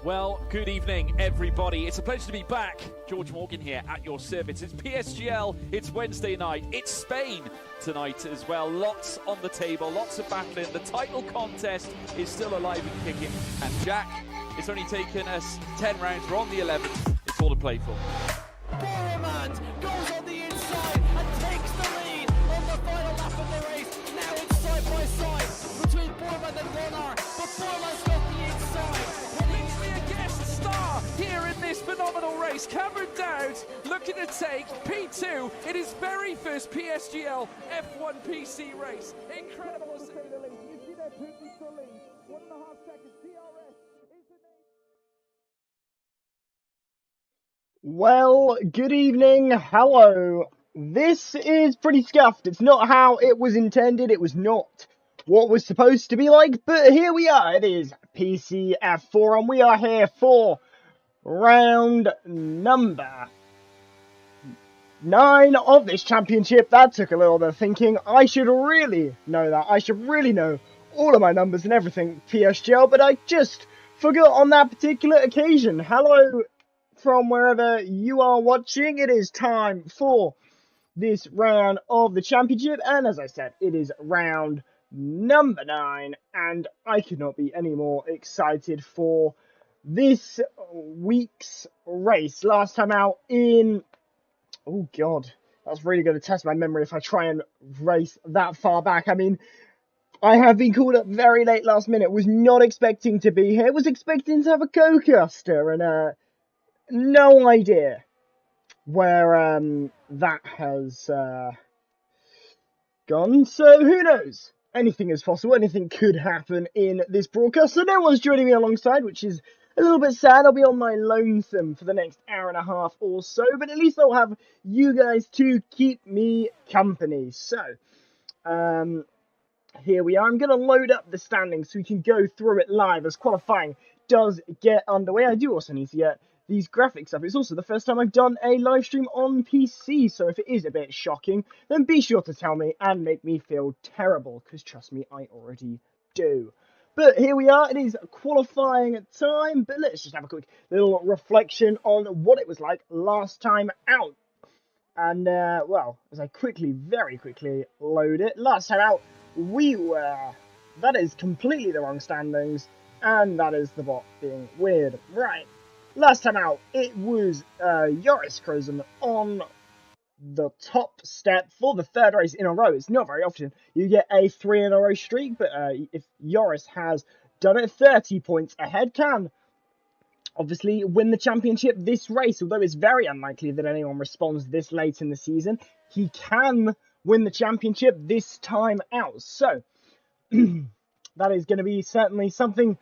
Well, good evening, everybody. It's a pleasure to be back. George Morgan here at your service. It's PSGL, it's Wednesday night, it's Spain tonight as well. Lots on the table, lots of battling. The title contest is still alive and kicking. And Jack, it's only taken us 10 rounds. We're on the 11th. It's all to play for. Boromant goes on the inside and takes the lead on the final lap of the race. Now it's side by side between Boromant and Gunnar, but Boromant's got the inside. A guest star here in this phenomenal race. Cameron Dowd looking to take P2 in his very first PSGL F1 PC race. Incredible to say the least. You see that Putin to lead. 1.5 seconds. DRS is the name. Well, good evening, hello. This is pretty scuffed. It's not how it was intended. It was not what was supposed to be like, but here we are. It is PCF4, and we are here for round number 9 of this championship. That took a little bit of thinking. I should really know that. I should really know all of my numbers and everything PSGL, but I just forgot on that particular occasion. Hello from wherever you are watching. It is time for this round of the championship, and as I said, it is round number 9, and I could not be any more excited for this week's race. Last time out in... Oh god, that's really going to test my memory if I try and race that far back. I mean, I have been called up very late last minute, was not expecting to be here, was expecting to have a co-caster, and no idea where that has gone, so who knows? Anything is possible, anything could happen in this broadcast, so no one's joining me alongside, which is a little bit sad. I'll be on my lonesome for the next hour and a half or so, but at least I'll have you guys to keep me company. So, here we are. I'm going to load up the standings so we can go through it live as qualifying does get underway. I do also need to get these graphics up. It's also the first time I've done a live stream on PC, so if it is a bit shocking, then be sure to tell me and make me feel terrible, because trust me, I already do. But here we are, it is qualifying time, but let's just have a quick little reflection on what it was like last time out. And, well, as I very quickly load it, last time out, we were... That is completely the wrong standings, and that is the bot being weird. Right. Last time out, it was Joris Krozen on the top step for the 3rd race in a row. It's not very often you get a 3-in-a-row streak, but if Joris has done it, 30 points ahead, can obviously win the championship this race. Although it's very unlikely that anyone responds this late in the season, he can win the championship this time out. So, that is going to be certainly something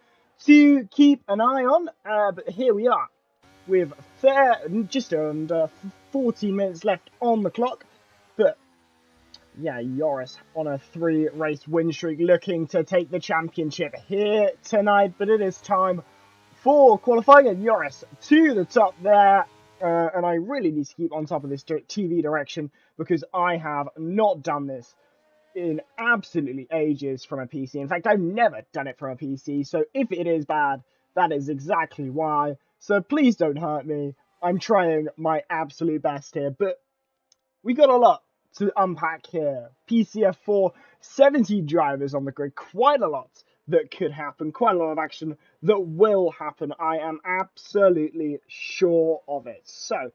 to keep an eye on, but here we are with just under 14 minutes left on the clock. But yeah, Joris on a 3-race win streak, looking to take the championship here tonight. But it is time for qualifying, and Joris to the top there. And I really need to keep on top of this TV direction, because I have not done this in absolutely ages from a PC. In fact, I've never done it from a PC, so if it is bad, that is exactly why. So please don't hurt me. I'm trying my absolute best here, but we got a lot to unpack here. PCF4, 70 drivers on the grid, quite a lot that could happen, quite a lot of action that will happen. I am absolutely sure of it. So,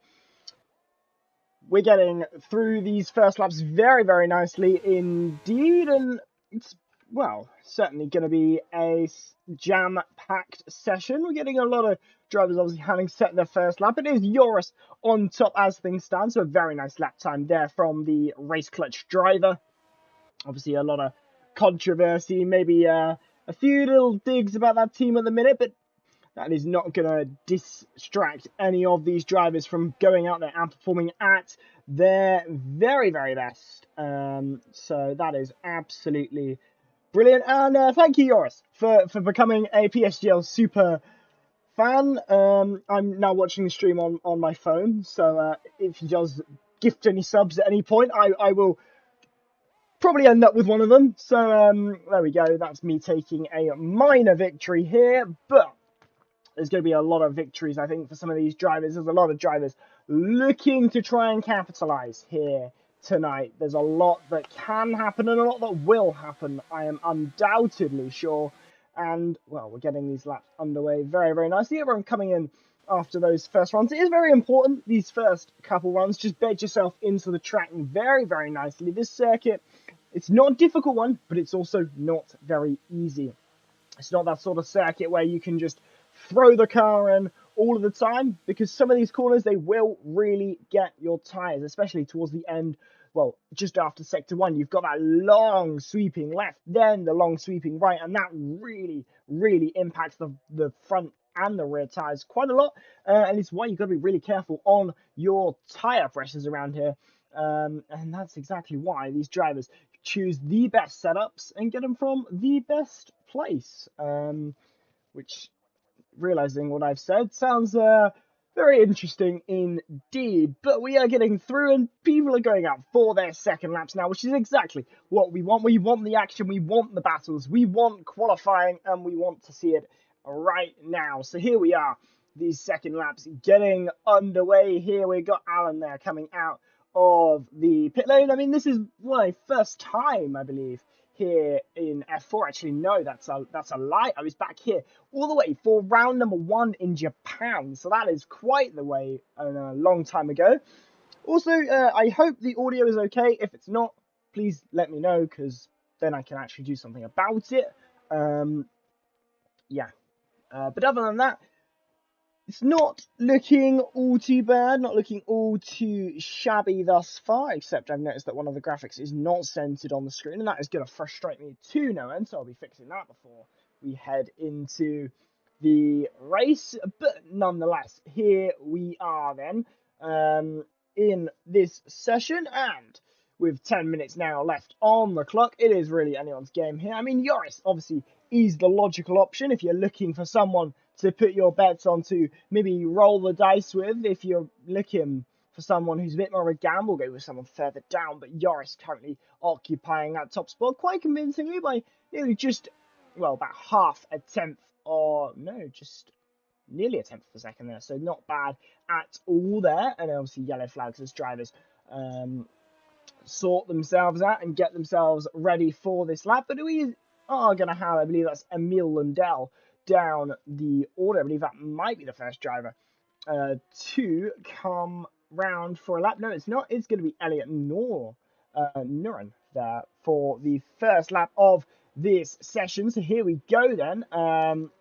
we're getting through these first laps very, very nicely indeed, and it's, well, certainly going to be a jam-packed session. We're getting a lot of drivers obviously having set their first lap. It is Joris on top as things stand, so a very nice lap time there from the Race Clutch driver. Obviously a lot of controversy, maybe a few little digs about that team at the minute, but that is not going to distract any of these drivers from going out there and performing at their very, very best. So that is absolutely brilliant. And thank you, Joris, for becoming a PSGL super fan. I'm now watching the stream on my phone, so if he does gift any subs at any point, I will probably end up with one of them. So there we go. That's me taking a minor victory here, but there's going to be a lot of victories, I think, for some of these drivers. There's a lot of drivers looking to try and capitalise here tonight. There's a lot that can happen and a lot that will happen, I am undoubtedly sure. And, well, we're getting these laps underway very, very nicely. Everyone coming in after those first runs. It is very important, these first couple runs. Just bed yourself into the track very, very nicely. This circuit, it's not a difficult one, but it's also not very easy. It's not that sort of circuit where you can just throw the car in all of the time, because some of these corners, they will really get your tyres, especially towards the end. Well, just after sector 1, you've got that long sweeping left, then the long sweeping right, and that really, really impacts the front and the rear tyres quite a lot, and it's why you've got to be really careful on your tyre pressures around here, and that's exactly why these drivers choose the best setups and get them from the best place, which, realizing what I've said, sounds very interesting indeed. But we are getting through and people are going out for their second laps now, which is exactly what we want. We want the action, we want the battles, we want qualifying, and we want to see it right now. So here we are, these second laps getting underway. Here we got Alan there coming out of the pit lane. I mean, this is my first time, I believe, here in F4. Actually, no, that's a lie. I was back here all the way for round number 1 in Japan, so that is quite the way and a long time ago. Also, I hope the audio is okay. If it's not, please let me know, because then I can actually do something about it. Yeah. But other than that, it's not looking all too bad, not looking all too shabby thus far, except I've noticed that one of the graphics is not centered on the screen, and that is going to frustrate me to no end, so I'll be fixing that before we head into the race. But nonetheless, here we are then, in this session, and with 10 minutes now left on the clock, it is really anyone's game here. I mean, Yoris obviously is the logical option if you're looking for someone to put your bets onto, maybe roll the dice with. If you're looking for someone who's a bit more of a gamble, go with someone further down. But Yoris currently occupying that top spot quite convincingly by nearly just, well, about half a tenth, or no, just nearly a tenth of a second there. So not bad at all there. And obviously yellow flags as drivers sort themselves out and get themselves ready for this lap. But we are going to have, I believe that's Emil Lundell down the order. I believe that might be the first driver to come round for a lap. No, it's not. It's going to be Elliot Nuren there for the first lap of this session. So here we go then,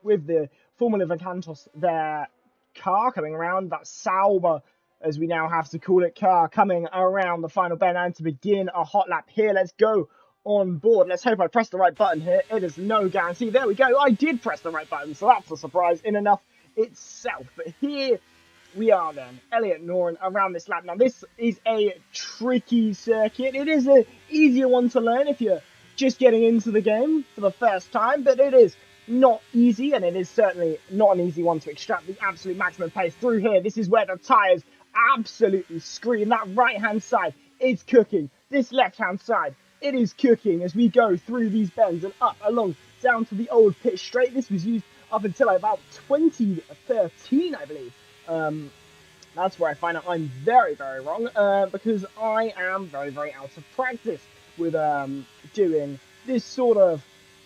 with the Formula Vacantos their car coming around, that Sauber, as we now have to call it, car coming around the final bend, and to begin a hot lap here. Let's go on board. Let's hope I pressed the right button here. It is no guarantee. There we go. I did press the right button, so that's a surprise in enough itself. But here we are then, Elliot Noren around this lap. Now, this is a tricky circuit. It is an easier one to learn if you're just getting into the game for the first time, but it is not easy, and it is certainly not an easy one to extract the absolute maximum pace through here. This is where the tyres absolutely scream. That right-hand side is cooking. This left-hand side, it is cooking as we go through these bends and up along down to the old pit straight. This was used up until about 2013, I believe. That's where I find out I'm very, very wrong, because I am very, very out of practice with doing this sort of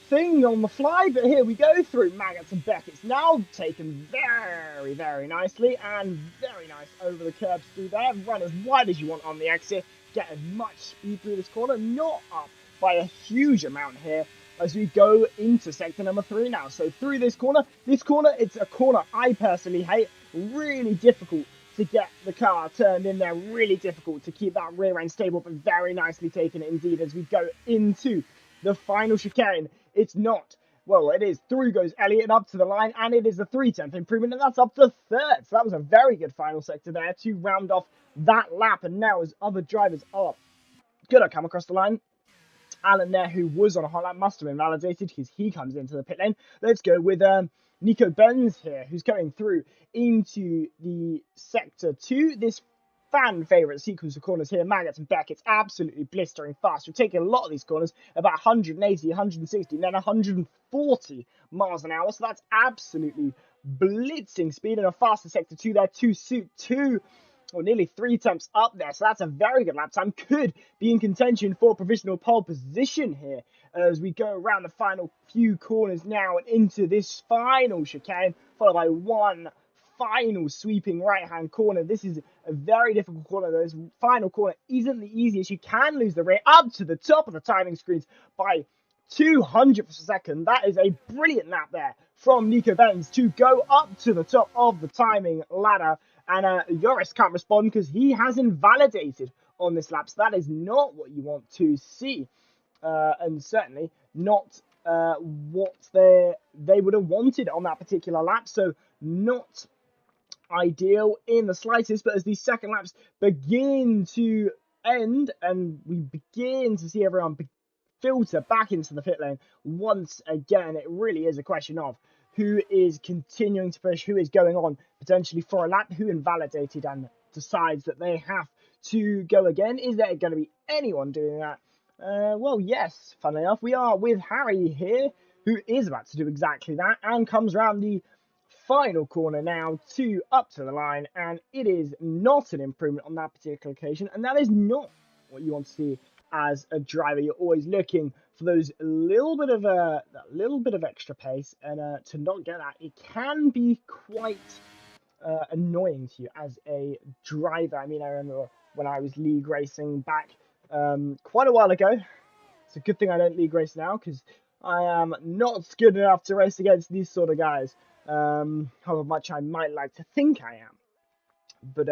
thing on the fly. But here we go through Maggots and Beckett's, now taken very, very nicely and very nice over the curbs through there. Run as wide as you want on the exit, get as much speed through this corner, not up by a huge amount here as we go into sector number 3 now. So through this corner, it's a corner I personally hate. Really difficult to get the car turned in there, really difficult to keep that rear end stable, but very nicely taken indeed as we go into the final chicane. It's not, well, it is. Through goes Elliott up to the line, and it is a 3/10 improvement, and that's up to 3rd. So that was a very good final sector there to round off that lap. And now as other drivers are gonna come across the line, Alan there, who was on a hot lap, must have been validated because he comes into the pit lane. Let's go with Nico Benz here, who's going through into the sector 2. This fan favourite sequence of corners here, Maggots and Beckett's, absolutely blistering fast. We're taking a lot of these corners, about 180, 160, and then 140 miles an hour. So that's absolutely blitzing speed and a faster sector 2 there to suit 2 or nearly 3 temps up there. So that's a very good lap time. Could be in contention for provisional pole position here as we go around the final few corners now and into this final chicane, followed by one final sweeping right-hand corner. This is a very difficult corner. This final corner isn't the easiest. You can lose the rear up to the top of the timing screens by 200ths of a second. That is a brilliant lap there from Nico Benz to go up to the top of the timing ladder. And Joris can't respond because he has invalidated on this lap. So that is not what you want to see. And certainly not what they would have wanted on that particular lap. So not ideal in the slightest. But as these second laps begin to end and we begin to see everyone filter back into the pit lane once again, it really is a question of who is continuing to push, who is going on potentially for a lap, who invalidated and decides that they have to go again. Is there going to be anyone doing that? Well, yes, funnily enough, we are with Harry here, who is about to do exactly that, and comes around the final corner now to up to the line, and it is not an improvement on that particular occasion, and that is not what you want to see as a driver. You're always looking for those little bit of extra pace, and to not get that, it can be quite annoying to you as a driver. I mean, I remember when I was league racing back quite a while ago. It's a good thing I don't league race now because I am not good enough to race against these sort of guys. However much I might like to think I am, but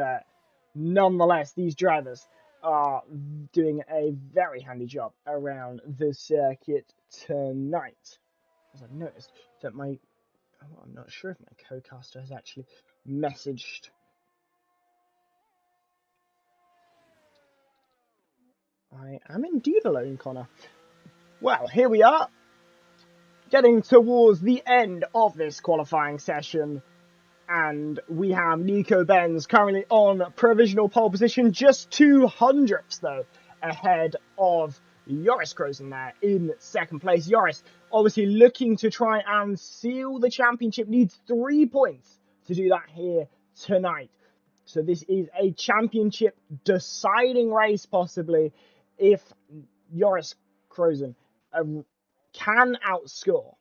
nonetheless, these drivers are doing a very handy job around the circuit tonight. As I've noticed that I'm not sure if my co-caster has actually messaged. I am indeed alone, Connor. Well, here we are, getting towards the end of this qualifying session. And we have Nico Benz currently on provisional pole position, just 200ths though ahead of Joris Krozen there in second place. Joris obviously looking to try and seal the championship, needs 3 points to do that here tonight. So this is a championship deciding race possibly if Joris Krozen can outscore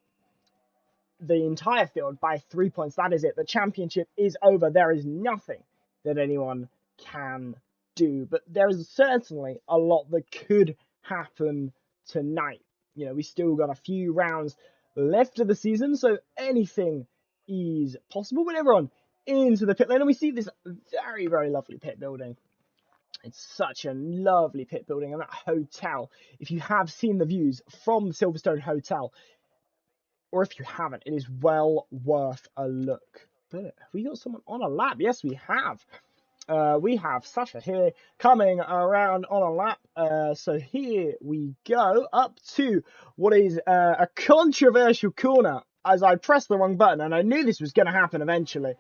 the entire field by 3 points. That is it. The championship is over. There is nothing that anyone can do. But there is certainly a lot that could happen tonight. You know, we still got a few rounds left of the season, so anything is possible. But everyone into the pit lane, and we see this very, very lovely pit building. It's such a lovely pit building, and that hotel, if you have seen the views from the Silverstone Hotel, or if you haven't, it is well worth a look. But have we got someone on a lap? Yes, we have. We have Sasha here coming around on a lap. So here we go up to what is a controversial corner as I pressed the wrong button. And I knew this was going to happen eventually.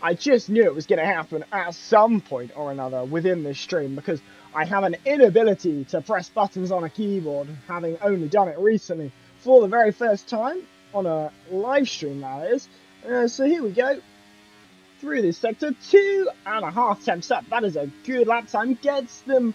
I just knew it was going to happen at some point or another within this stream because I have an inability to press buttons on a keyboard, having only done it recently for the very first time on a live stream, that is. So here we go through this sector, 2.5 temps up. That is a good lap time, gets them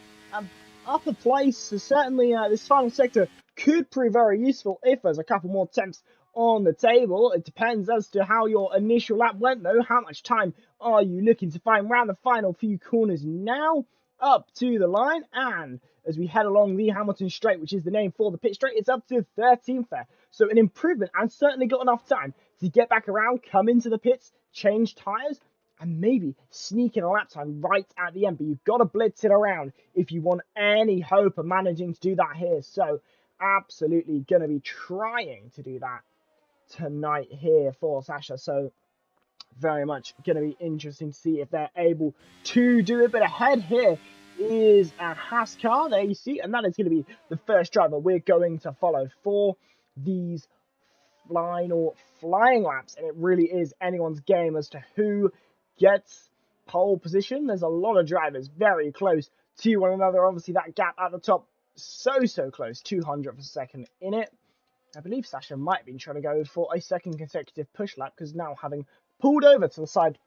up a place. So certainly this final sector could prove very useful if there's a couple more temps on the table. It depends as to how your initial lap went though. How much time are you looking to find around the final few corners now? Up to the line, and as we head along the Hamilton Straight, which is the name for the pit straight, it's up to 13th there. So an improvement, and certainly got enough time to get back around, come into the pits, change tyres, and maybe sneak in a lap time right at the end. But you've got to blitz it around if you want any hope of managing to do that here. So absolutely going to be trying to do that tonight here for Sasha. So very much going to be interesting to see if they're able to do it. But ahead here is a Haas car, there you see, and that is going to be the first driver we're going to follow for these final flying laps. And it really is anyone's game as to who gets pole position. There's a lot of drivers very close to one another. Obviously that gap at the top so close, 200th of a second in it. I believe Sasha might have been trying to go for a second consecutive push lap, because now having pulled over to the side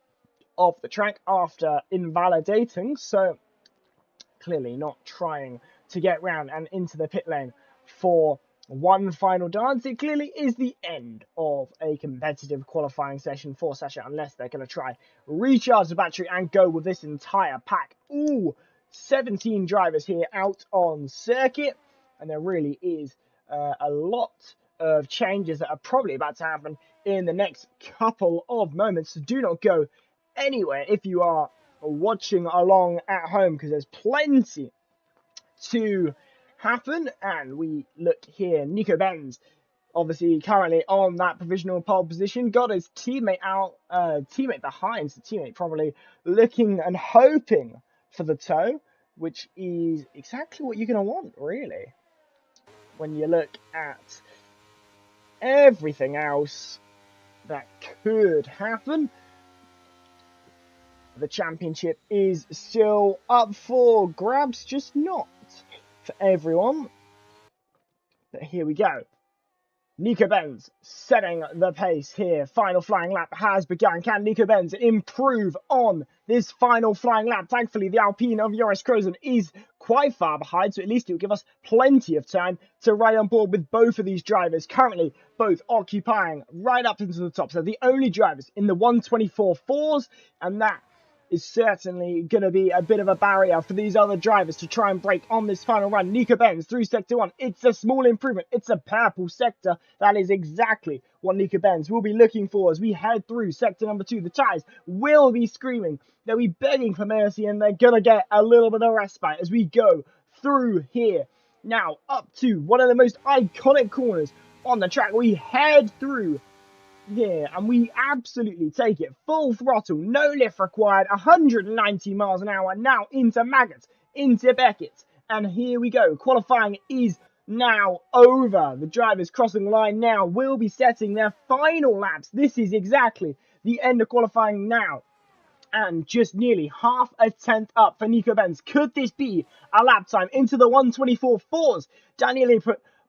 of the track after invalidating, so clearly not trying to get round and into the pit lane for one final dance. It clearly is the end of a competitive qualifying session for Sasha, unless they're going to try recharge the battery and go with this entire pack. Ooh, 17 drivers here out on circuit, and there really is a lot of changes that are probably about to happen in the next couple of moments. So do not go anywhere if you are watching along at home, because there's plenty to happen. And we look here, Nico Benz obviously currently on that provisional pole position, got his teammate out, teammate behind, so teammate probably looking and hoping for the toe, which is exactly what you're going to want, really, when you look at everything else that could happen. The championship is still up for grabs, just not for everyone. But here we go. Nico Benz setting the pace here. Final flying lap has begun. Can Nico Benz improve on this final flying lap? Thankfully, the Alpine of Joris Krozen is quite far behind, so at least it will give us plenty of time to ride on board with both of these drivers. Currently, both occupying right up into the top. So the only drivers in the 124.4s, and that is certainly going to be a bit of a barrier for these other drivers to try and break on this final run. Nico Benz through sector 1. It's a small improvement. It's a purple sector. That is exactly what Nico Benz will be looking for as we head through sector number 2. The tyres will be screaming. They'll be begging for mercy, and they're going to get a little bit of respite as we go through here. Now, up to one of the most iconic corners on the track. We head through here, and we absolutely take it full throttle, no lift required, 190 miles an hour now into Maggots, into Beckett, and here we go. Qualifying is now over. The drivers crossing the line now will be setting their final laps. This is exactly the end of qualifying now, and just nearly half a tenth up for Nico Benz. Could this be a lap time into the 124.4s? Daniele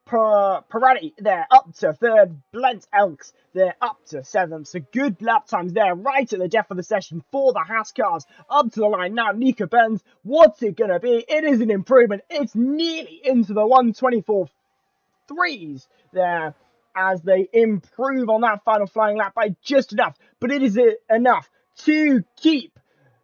Parati there up to third. Blent Elks there up to seventh. So good lap times there, right at the death of the session for the Haas cars. Up to the line now, Nico Benz. What's it going to be? It is an improvement. It's nearly into the 124.3s there as they improve on that final flying lap by just enough. But it is enough to keep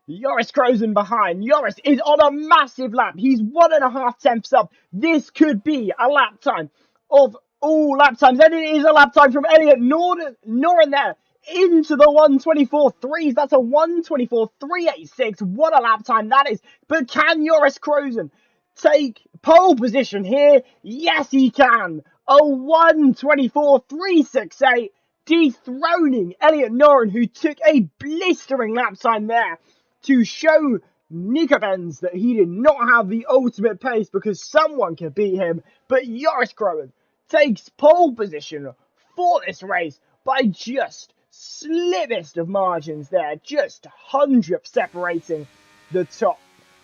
Joris Krozen behind. Joris is on a massive lap. He's 1.5 tenths up. This could be a lap time of all lap times. And it is a lap time from Elliot Noren there into the 124.3s. That's a 124.386. What a lap time that is. But can Joris Krozen take pole position here? Yes, he can. A 124.368. Dethroning Elliot Noren, who took a blistering lap time there to show Nico Benz that he did not have the ultimate pace, because someone could beat him. But Joris Krozen takes pole position for this race by just slimmest of margins there, just 100 separating the top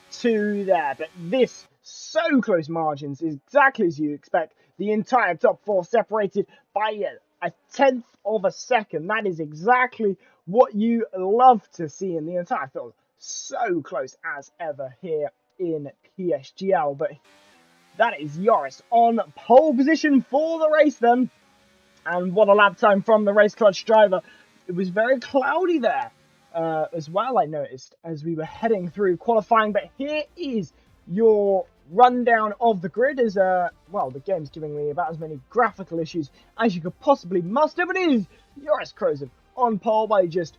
two there. But this so close margins is exactly as you expect. The entire top four separated by a tenth of a second. That is exactly what you love to see in the entire field. So close as ever here in PSGL. But that is Joris on pole position for the race then. And what a lap time from the race clutch driver. It was very cloudy there as well, I noticed, as we were heading through qualifying. But here is your rundown of the grid. As well, the game's giving me about as many graphical issues as you could possibly muster. But it is Joris Krozen on pole by just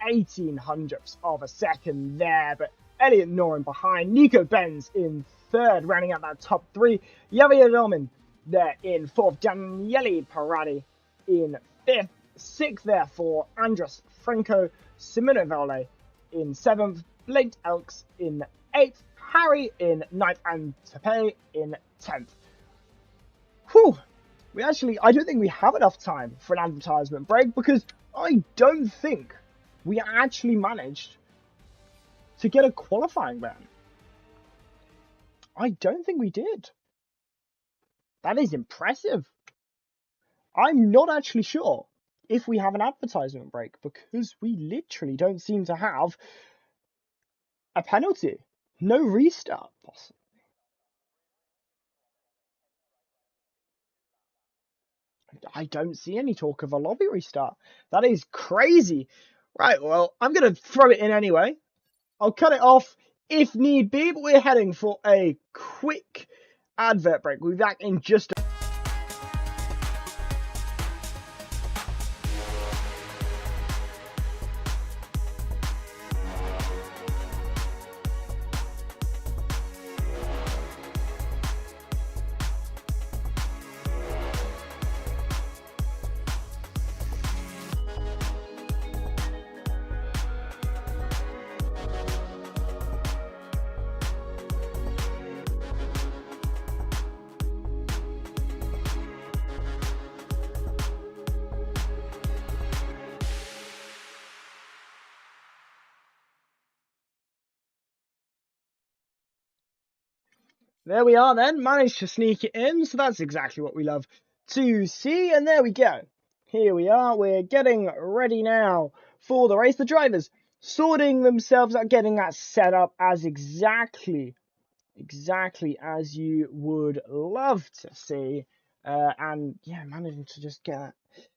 18 hundredths of a second there. But Elliot Noren behind. Nico Benz in third, rounding out that top three. Javier Domin there in fourth. Daniele Parati in fifth. Sixth there for Andras Franco. Simonovale in seventh. Blake Elks in eighth. Harry in ninth. And Tepe in 10th. Whew. I don't think we have enough time for an advertisement break, because I don't think we actually managed to get a qualifying ban. I don't think we did. That is impressive. I'm not actually sure if we have an advertisement break because we literally don't seem to have a penalty. No restart possible. I don't see any talk of a lobby restart. That is crazy. Right, well, I'm going to throw it in anyway. I'll cut it off if need be, but we're heading for a quick advert break. We'll be back in just a... There we are then, managed to sneak it in, so that's exactly what we love to see, and there we go. Here we are, we're getting ready now for the race. The drivers sorting themselves out, getting that set up as exactly as you would love to see, and yeah, managing to just get that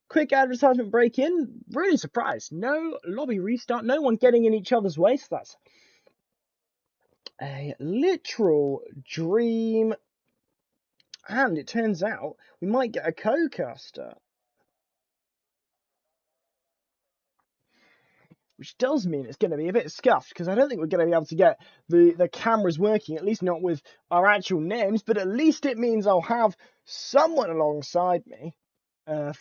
quick advertisement break in. Really surprised, no lobby restart, no one getting in each other's way, so that's a literal dream. And it turns out we might get a co-caster, which does mean it's going to be a bit scuffed because I don't think we're going to be able to get the cameras working, at least not with our actual names, but at least it means I'll have someone alongside me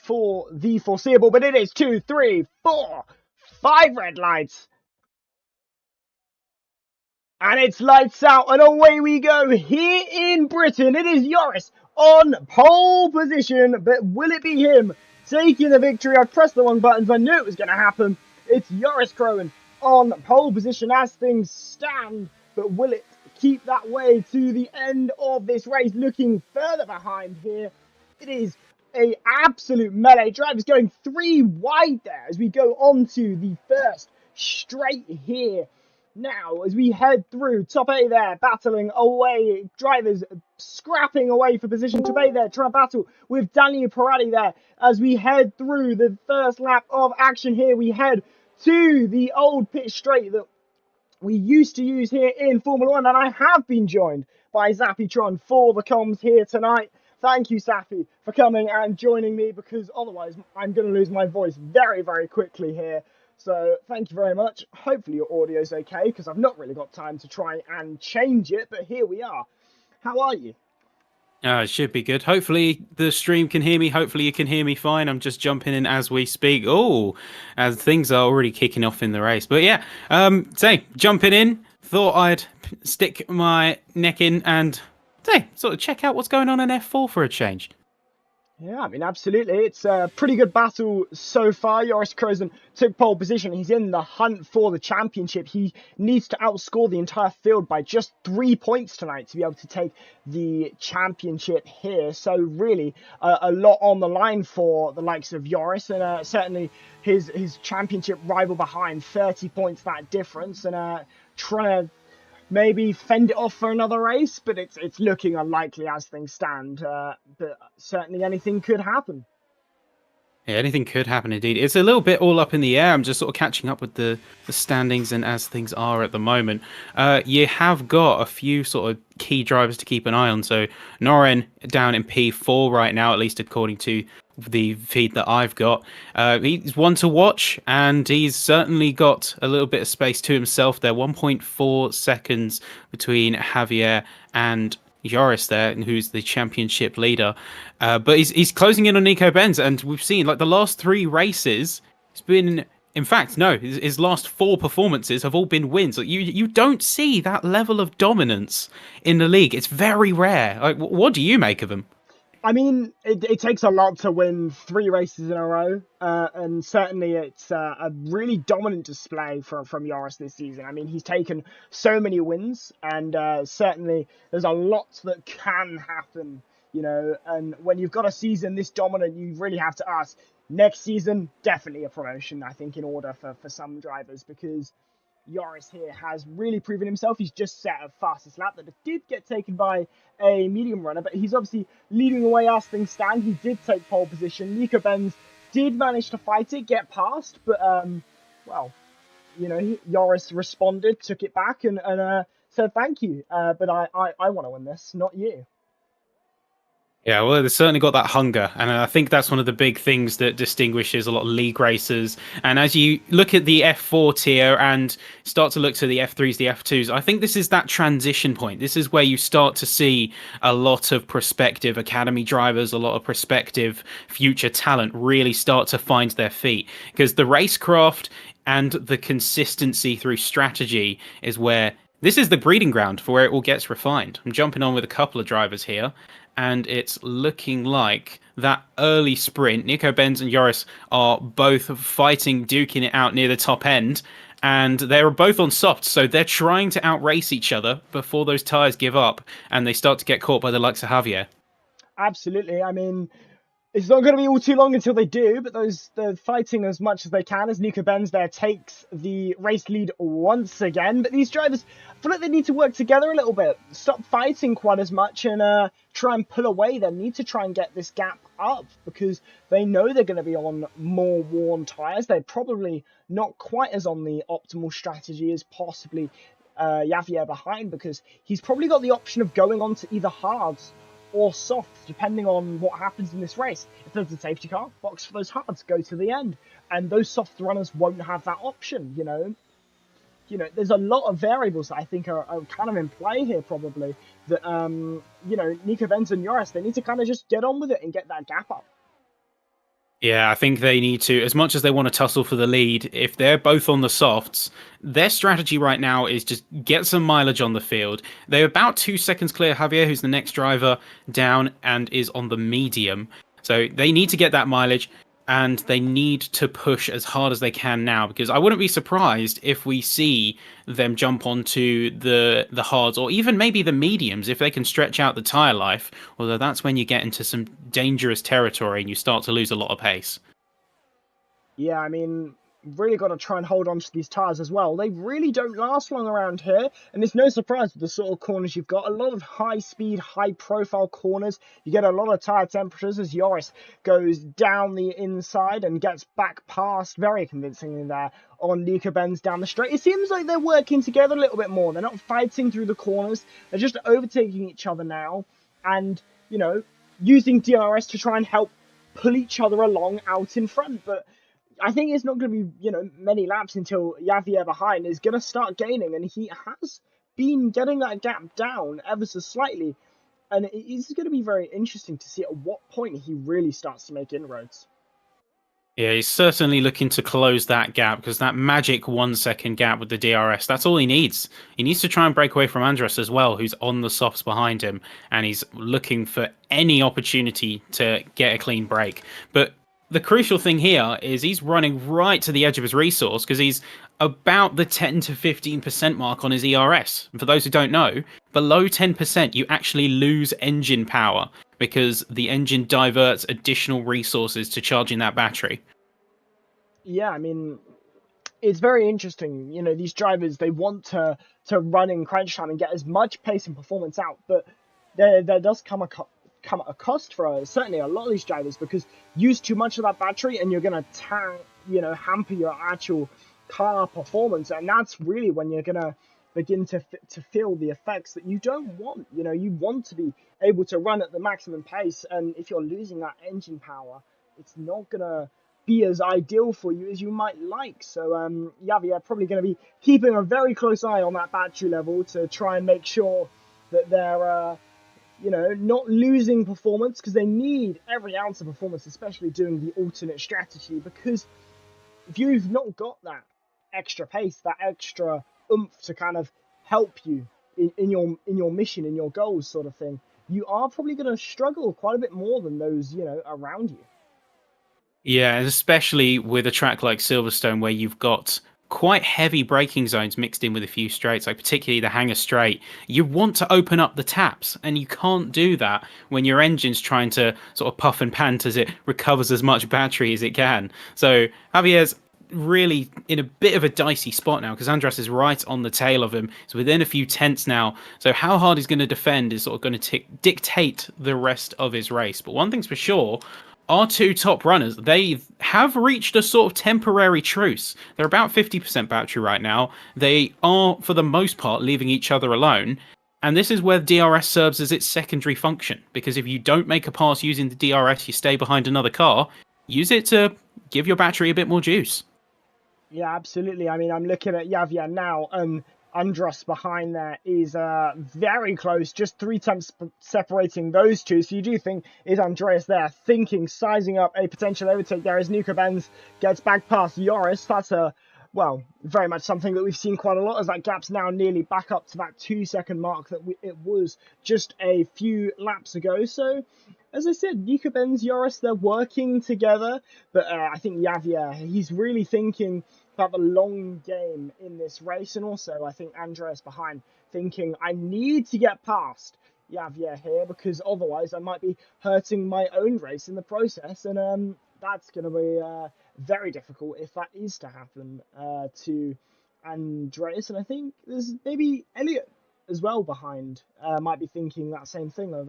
for the foreseeable. But it is 2, 3, 4, 5 red lights. And it's lights out and away we go. Here in Britain, it is Joris on pole position. But will it be him taking the victory? I pressed the wrong buttons. I knew it was going to happen. It's Joris Krohn on pole position as things stand. But will it keep that way to the end of this race? Looking further behind here, it is a absolute melee. Drivers going 3 wide there as we go on to the first straight here. Now, as we head through, top 8 there, battling away, drivers scrapping away for position. Top 8 there, trying to battle with Daniel Parati there. As we head through the first lap of action here, we head to the old pit straight that we used to use here in Formula 1. And I have been joined by Zappytron for the comms here tonight. Thank you, Sappy, for coming and joining me, because otherwise I'm going to lose my voice very, very quickly here. So thank you very much. Hopefully your audio's okay, because I've not really got time to try and change it, but here we are. How are you? It should be good. Hopefully the stream can hear me. Hopefully you can hear me fine. I'm just jumping in as we speak. Oh, as things are already kicking off in the race. But yeah, jumping in. Thought I'd stick my neck in and sort of check out what's going on in F4 for a change. Yeah, I mean, absolutely. It's a pretty good battle so far. Joris Krohn took pole position. He's in the hunt for the championship. He needs to outscore the entire field by just 3 points tonight to be able to take the championship here. So really, a lot on the line for the likes of Joris, and certainly his championship rival behind. 30 points, that difference, and trying to maybe fend it off for another race, but it's looking unlikely as things stand. But certainly anything could happen. Yeah, anything could happen indeed. It's a little bit all up in the air. I'm just sort of catching up with the standings and as things are at the moment. You have got a few sort of key drivers to keep an eye on. So Noren down in P4 right now, at least according to the feed that I've got. He's one to watch, and he's certainly got a little bit of space to himself there. 1.4 seconds between Javier and Joris there, who's the championship leader. But he's closing in on Nico Benz, and we've seen like the last 3 races, it's been, in fact, no, his last 4 performances have all been wins. Like, you don't see that level of dominance in the league. It's very rare. Like, what do you make of him? I mean, it takes a lot to win 3 races in a row, and certainly it's a really dominant display from Joris this season. I mean, he's taken so many wins, and certainly there's a lot that can happen, you know. And when you've got a season this dominant, you really have to ask, next season, definitely a promotion, I think, in order for some drivers, because Joris here has really proven himself. He's just set a fastest lap that did get taken by a medium runner, but he's obviously leading the way as things stand. He did take pole position. Nico Benz did manage to fight it, get past, but, well, you know, Joris responded, took it back, and said thank you. But I want to win this, not you. Yeah, well, they've certainly got that hunger, and I think that's one of the big things that distinguishes a lot of league racers. And as you look at the F4 tier and start to look to the F3s, the F2s, I think this is that transition point. This is where you start to see a lot of prospective academy drivers, a lot of prospective future talent really start to find their feet, because the racecraft and the consistency through strategy is where this is the breeding ground for where it all gets refined. I'm jumping on with a couple of drivers here, and it's looking like that early sprint, Nico Benz and Joris are both fighting, duking it out near the top end, and they're both on softs, so they're trying to outrace each other before those tyres give up and they start to get caught by the likes of Javier. Absolutely. I mean, it's not going to be all too long until they do, but they're fighting as much as they can as Nico Benz there takes the race lead once again. But these drivers, I feel like they need to work together a little bit. Stop fighting quite as much and try and pull away. They need to try and get this gap up because they know they're going to be on more worn tyres. They're probably not quite as on the optimal strategy as possibly Javier behind, because he's probably got the option of going on to either hards or soft, depending on what happens in this race. If there's a safety car, box for those hards, go to the end. And those soft runners won't have that option, you know. There's a lot of variables that I think are kind of in play here, probably. That, Nico Benz and Joris, they need to kind of just get on with it and get that gap up. Yeah, I think they need to, as much as they want to tussle for the lead, if they're both on the softs, their strategy right now is just get some mileage on the field. They're about 2 seconds clear. Javier, who's the next driver down and is on the medium. So they need to get that mileage, and they need to push as hard as they can now, because I wouldn't be surprised if we see them jump onto the hards or even maybe the mediums if they can stretch out the tyre life, although that's when you get into some dangerous territory and you start to lose a lot of pace. Yeah, I mean, really got to try and hold on to these tyres as well. They really don't last long around here, and it's no surprise with the sort of corners you've got. A lot of high-speed, high-profile corners. You get a lot of tyre temperatures as Joris goes down the inside and gets back past, very convincingly there, on Nico Benz down the straight. It seems like they're working together a little bit more. They're not fighting through the corners. They're just overtaking each other now and, using DRS to try and help pull each other along out in front. But I think it's not going to be, many laps until Javier behind is going to start gaining, and he has been getting that gap down ever so slightly. And it is going to be very interesting to see at what point he really starts to make inroads. Yeah, he's certainly looking to close that gap, because that magic 1 second gap with the DRS, that's all he needs. He needs to try and break away from Andres as well, who's on the softs behind him, and he's looking for any opportunity to get a clean break. But the crucial thing here is he's running right to the edge of his resource, because he's about the 10 to 15% mark on his ERS. And for those who don't know, below 10%, you actually lose engine power because the engine diverts additional resources to charging that battery. Yeah, I mean, it's very interesting. These drivers, they want to run in crunch time and get as much pace and performance out, but there does come at a cost for certainly a lot of these drivers, because use too much of that battery and you're going to hamper your actual car performance, and that's really when you're going to begin to feel the effects that you don't want. You want to be able to run at the maximum pace, and if you're losing that engine power, it's not going to be as ideal for you as you might like. So Javier probably going to be keeping a very close eye on that battery level to try and make sure that they're not losing performance, because they need every ounce of performance, especially doing the alternate strategy, because if you've not got that extra pace, that extra oomph to kind of help you in your mission, in your goals sort of thing, you are probably going to struggle quite a bit more than those, around you. Yeah, and especially with a track like Silverstone, where you've got quite heavy braking zones mixed in with a few straights, like particularly the Hangar Straight. You want to open up the taps, and you can't do that when your engine's trying to sort of puff and pant as it recovers as much battery as it can. So Javier's really in a bit of a dicey spot now because Andras is right on the tail of him. It's within a few tenths now. So how hard he's going to defend is sort of going to dictate the rest of his race. But one thing's for sure, our two top runners, they have reached a sort of temporary truce. They're about 50% battery right now. They are, for the most part, leaving each other alone. And this is where DRS serves as its secondary function. Because if you don't make a pass using the DRS, you stay behind another car, use it to give your battery a bit more juice. Yeah, absolutely. I mean, I'm looking at Javier now, and Andras behind there is very close, just 3 tenths separating those two. So you do think, is Andreas there thinking, sizing up a potential overtake there as Nico Benz gets back past Joris? That's well, very much something that we've seen quite a lot, as that gap's now nearly back up to that 2-second mark that it was just a few laps ago. So, as I said, Nico Benz, Joris, they're working together, but I think Javier, he's really thinking about the long game in this race, and also I think Andreas behind thinking, I need to get past Javier here because otherwise I might be hurting my own race in the process, and that's going to be very difficult if that is to happen to Andreas. And I think there's maybe Elliot as well behind might be thinking that same thing of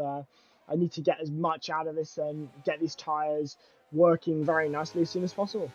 I need to get as much out of this and get these tyres working very nicely as soon as possible.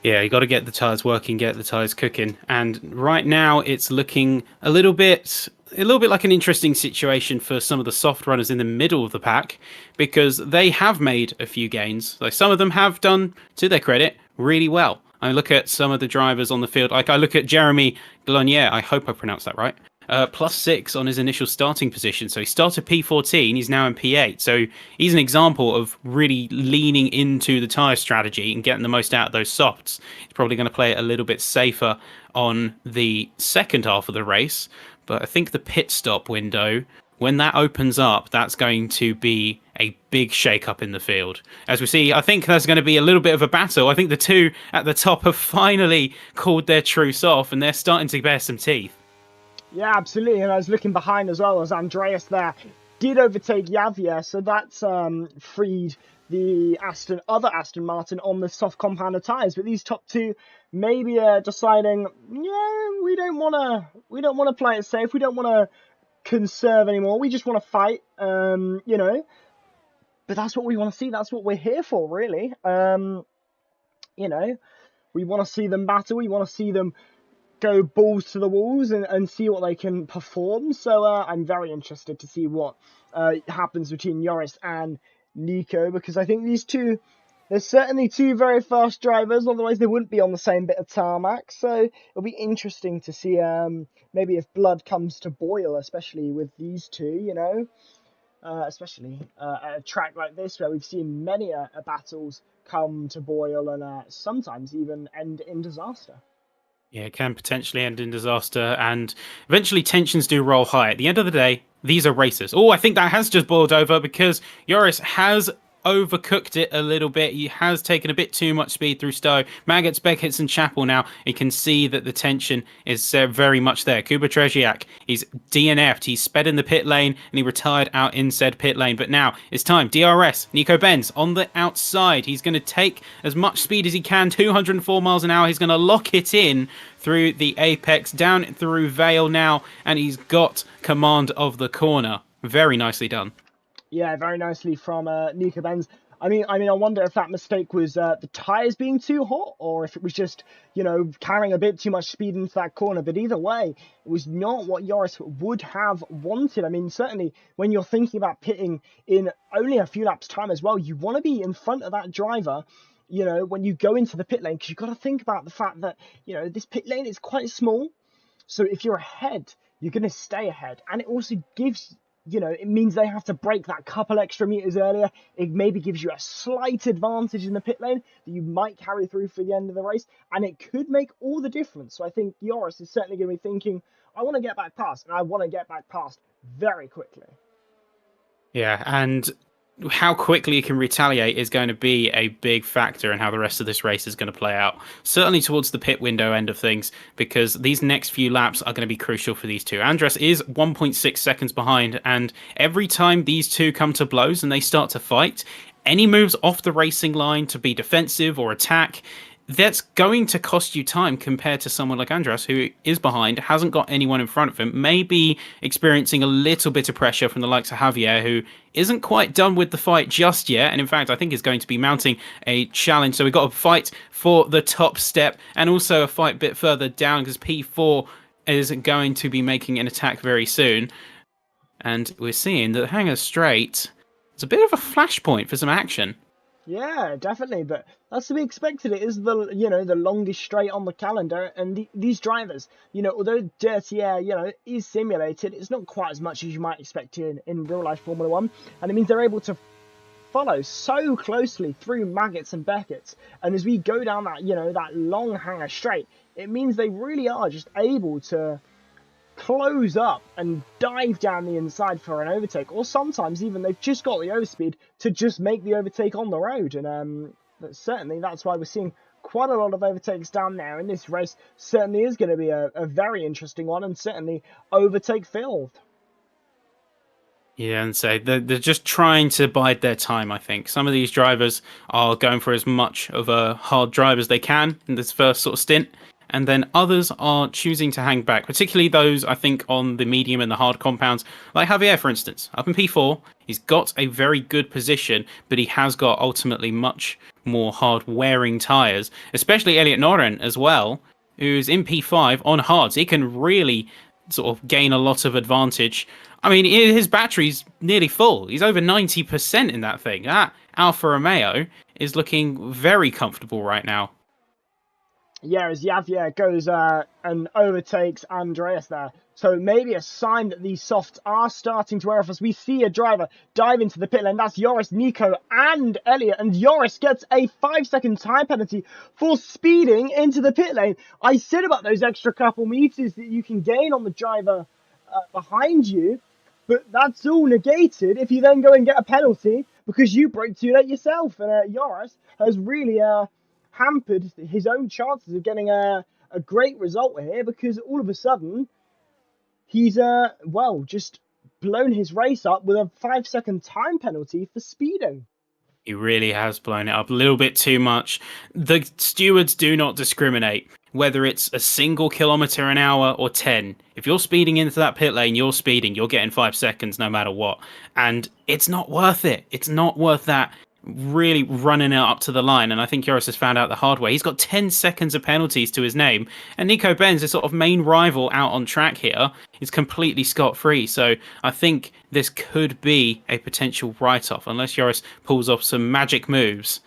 Yeah, you got to get the tyres working, get the tyres cooking. And right now it's looking a little bit like an interesting situation for some of the soft runners in the middle of the pack, because they have made a few gains. Like some of them have done, to their credit, really well. I look at some of the drivers on the field. Like I look at Jeremy Glonier, I hope I pronounced that right. +6 on his initial starting position. So he started P14, he's now in P8. So he's an example of really leaning into the tyre strategy and getting the most out of those softs. He's probably going to play it a little bit safer on the second half of the race. But I think the pit stop window, when that opens up, that's going to be a big shake-up in the field. As we see, I think there's going to be a little bit of a battle. I think the two at the top have finally called their truce off, and they're starting to bear some teeth. Yeah, absolutely. And I was looking behind as well, as Andreas there did overtake Javier, so that's freed the other Aston Martin on the soft compounder tyres. But these top two maybe deciding, yeah, we don't want to play it safe. We don't want to conserve anymore. We just want to fight, you know. But that's what we want to see. That's what we're here for, really. You know, we want to see them battle. We want to see them go balls to the walls and see what they can perform. So I'm very interested to see what happens between Joris and Nico, because I think these two, there's certainly two very fast drivers, otherwise they wouldn't be on the same bit of tarmac. So it'll be interesting to see maybe if blood comes to boil, especially with these two, you know, especially at a track like this where we've seen many battles come to boil and sometimes even end in disaster. Yeah, it can potentially end in disaster, and eventually tensions do roll high. At the end of the day, these are racers. Oh, I think that has just boiled over because Joris has overcooked it a little bit. He has taken a bit too much speed through Stowe. Maggots, Beckett's and Chapel now. You can see that the tension is very much there. Kuba Treziak, he's DNF'd. He's sped in the pit lane and he retired out in said pit lane. But now it's time. DRS, Nico Benz on the outside. He's going to take as much speed as he can, 204 miles an hour. He's going to lock it in through the apex, down through Vale now, and he's got command of the corner. Very nicely done. Yeah, very nicely from Nico Benz. I mean, I wonder if that mistake was the tyres being too hot, or if it was just, you know, carrying a bit too much speed into that corner. But either way, it was not what Joris would have wanted. I mean, certainly when you're thinking about pitting in only a few laps' time as well, you want to be in front of that driver, you know, when you go into the pit lane, because you've got to think about the fact that, you know, this pit lane is quite small. So if you're ahead, you're going to stay ahead. And it also gives, you know, it means they have to brake that couple extra meters earlier. It maybe gives you a slight advantage in the pit lane that you might carry through for the end of the race. And it could make all the difference. So I think Joris is certainly going to be thinking, I want to get back past. And I want to get back past very quickly. Yeah, and how quickly he can retaliate is going to be a big factor in how the rest of this race is going to play out. Certainly towards the pit window end of things, because these next few laps are going to be crucial for these two. Andres is 1.6 seconds behind, and every time these two come to blows and they start to fight, any moves off the racing line to be defensive or attack, that's going to cost you time compared to someone like Andras, who is behind, hasn't got anyone in front of him, maybe experiencing a little bit of pressure from the likes of Javier, who isn't quite done with the fight just yet. And in fact, I think is going to be mounting a challenge. So we've got a fight for the top step and also a fight a bit further down because P4 is going to be making an attack very soon. And we're seeing that Hangar Straight is a bit of a flashpoint for some action. Yeah, definitely, but that's to be expected. It is the longest straight on the calendar, and these drivers, although dirty air, is simulated, it's not quite as much as you might expect in real life Formula One, and it means they're able to follow so closely through Maggots and Beckett's, and as we go down that that long Hangar Straight, it means they really are just able to close up and dive down the inside for an overtake, or sometimes even they've just got the overspeed to just make the overtake on the road. And certainly that's why we're seeing quite a lot of overtakes down there, and this race certainly is going to be a very interesting one, and certainly overtake filled. Yeah, and so they're just trying to bide their time, I think. Some of these drivers are going for as much of a hard drive as they can in this first sort of stint, and then others are choosing to hang back, particularly those, I think, on the medium and the hard compounds, like Javier, for instance. Up in P4, he's got a very good position, but he has got ultimately much more hard-wearing tyres, especially Elliot Noren as well, who's in P5 on hards. He can really sort of gain a lot of advantage. I mean, his battery's nearly full. He's over 90% in that thing. That Alfa Romeo is looking very comfortable right now. Yeah, as Javier goes and overtakes Andreas there. So maybe a sign that these softs are starting to wear off as we see a driver dive into the pit lane. That's Joris, Nico and Elliot. And Joris gets a 5-second time penalty for speeding into the pit lane. I said about those extra couple meters that you can gain on the driver behind you, but that's all negated if you then go and get a penalty because you brake too late yourself. And Joris has really hampered his own chances of getting a great result here, because all of a sudden he's just blown his race up with a 5-second time penalty for speeding. He really has blown it up a little bit too much. The stewards do not discriminate whether it's a single kilometre an hour or 10. If you're speeding into that pit lane, you're speeding. You're getting 5 seconds no matter what. And it's not worth it. It's not worth that really running it up to the line. And I think Joris has found out the hard way. He's got 10 seconds of penalties to his name. And Nico Benz, his sort of main rival out on track here, is completely scot-free. So I think this could be a potential write-off. Unless Joris pulls off some magic moves,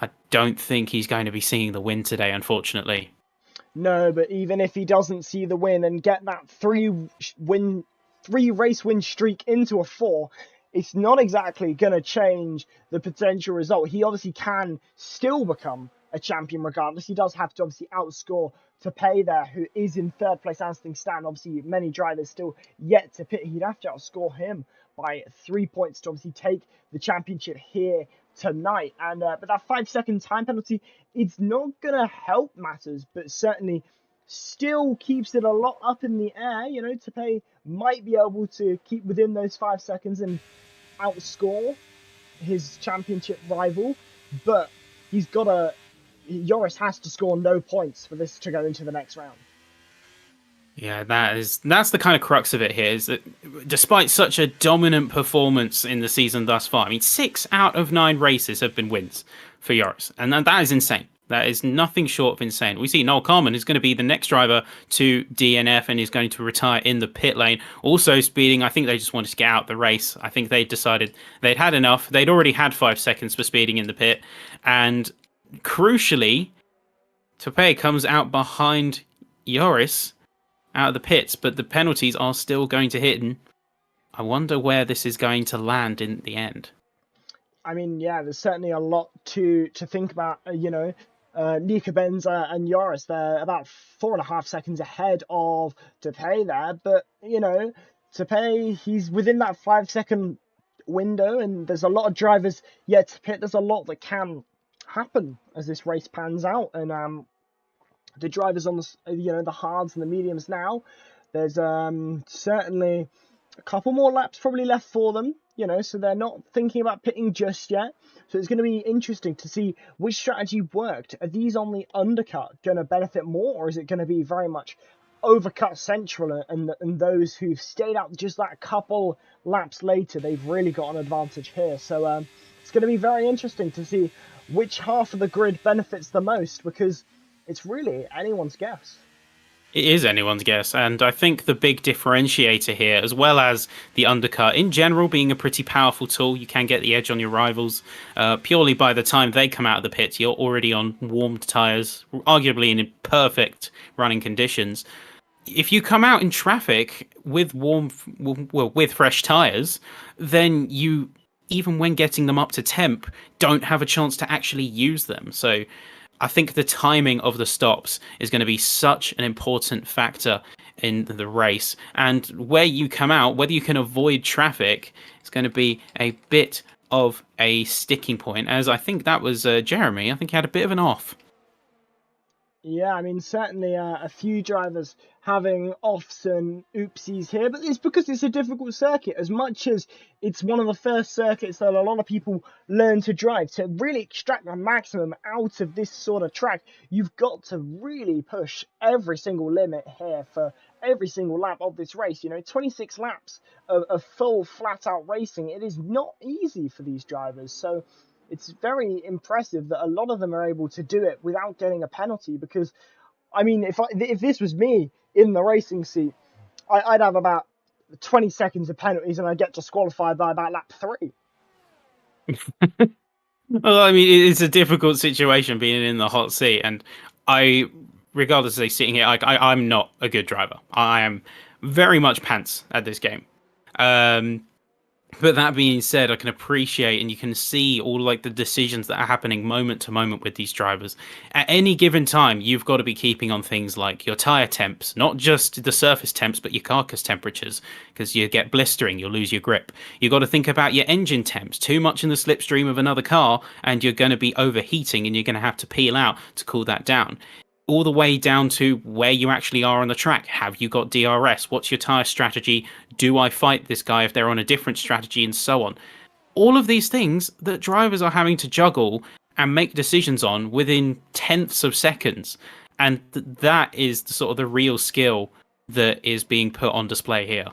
I don't think he's going to be seeing the win today, unfortunately. No, but even if he doesn't see the win and get that three race win streak into a 4, it's not exactly going to change the potential result. He obviously can still become a champion regardless. He does have to obviously outscore Tepay there, who is in 3rd place as things stand. Obviously, many drivers still yet to pit. He'd have to outscore him by 3 points to obviously take the championship here tonight. And but that 5-second time penalty, it's not going to help matters, but certainly still keeps it a lot up in the air. Tepay might be able to keep within those 5 seconds and outscore his championship rival, but Joris has to score no points for this to go into the next round. Yeah, that's the kind of crux of it here, is that despite such a dominant performance in the season thus far, I mean, 6 out of 9 races have been wins for Joris, and that is insane. That is nothing short of insane. We see Noel Carman is going to be the next driver to DNF and is going to retire in the pit lane. Also speeding, I think they just wanted to get out the race. I think they decided they'd had enough. They'd already had 5 seconds for speeding in the pit. And crucially, Tepay comes out behind Joris out of the pits, but the penalties are still going to hit him. I wonder where this is going to land in the end. I mean, yeah, there's certainly a lot to think about, Nico Benz and Joris, they're about 4.5 seconds ahead of Tepay there, but Tepay, he's within that 5-second window, and there's a lot of drivers yet to pit. There's a lot that can happen as this race pans out, and the drivers on the hards and the mediums now. There's certainly a couple more laps probably left for them, so they're not thinking about pitting just yet. So it's going to be interesting to see which strategy worked. Are these on the undercut going to benefit more, or is it going to be very much overcut central, and those who've stayed out just that couple laps later, they've really got an advantage here. So it's going to be very interesting to see which half of the grid benefits the most, because it's really anyone's guess. It is anyone's guess, and I think the big differentiator here, as well as the undercut in general being a pretty powerful tool, you can get the edge on your rivals. Purely by the time they come out of the pit, you're already on warmed tyres, arguably in perfect running conditions. If you come out in traffic with with fresh tyres, then you, even when getting them up to temp, don't have a chance to actually use them. So I think the timing of the stops is going to be such an important factor in the race. And where you come out, whether you can avoid traffic, is going to be a bit of a sticking point, as I think that was Jeremy. I think he had a bit of an off. Yeah, I mean, certainly a few drivers having offs and oopsies here, but it's because it's a difficult circuit. As much as it's one of the first circuits that a lot of people learn to drive, to really extract the maximum out of this sort of track, you've got to really push every single limit here for every single lap of this race. 26 laps of full flat-out racing. It is not easy for these drivers, so it's very impressive that a lot of them are able to do it without getting a penalty, because, I mean, if this was me in the racing seat, I'd have about 20 seconds of penalties and I'd get disqualified by about lap 3. Well, I mean, it's a difficult situation being in the hot seat, and regardless of sitting here, I'm not a good driver. I am very much pants at this game. But that being said, I can appreciate and you can see all like the decisions that are happening moment to moment with these drivers. At any given time, you've got to be keeping on things like your tyre temps, not just the surface temps, but your carcass temperatures, because you get blistering, you'll lose your grip. You've got to think about your engine temps. Too much in the slipstream of another car, and you're going to be overheating, and you're going to have to peel out to cool that down. All the way down to where you actually are on the track. Have you got DRS? What's your tyre strategy? Do I fight this guy if they're on a different strategy, and so on? All of these things that drivers are having to juggle and make decisions on within tenths of seconds. And that is the real skill that is being put on display here.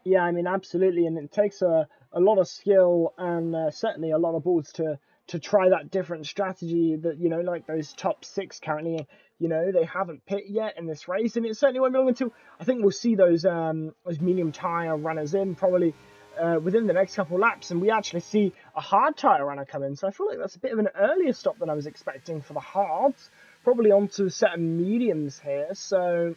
Yeah, I mean, absolutely. And it takes a lot of skill and certainly a lot of balls to try that different strategy that, like those top 6 currently, they haven't pit yet in this race. And it certainly won't be long until I think we'll see those medium tyre runners in probably within the next couple of laps. And we actually see a hard tyre runner come in. So I feel like that's a bit of an earlier stop than I was expecting for the hards. Probably onto a set of mediums here. So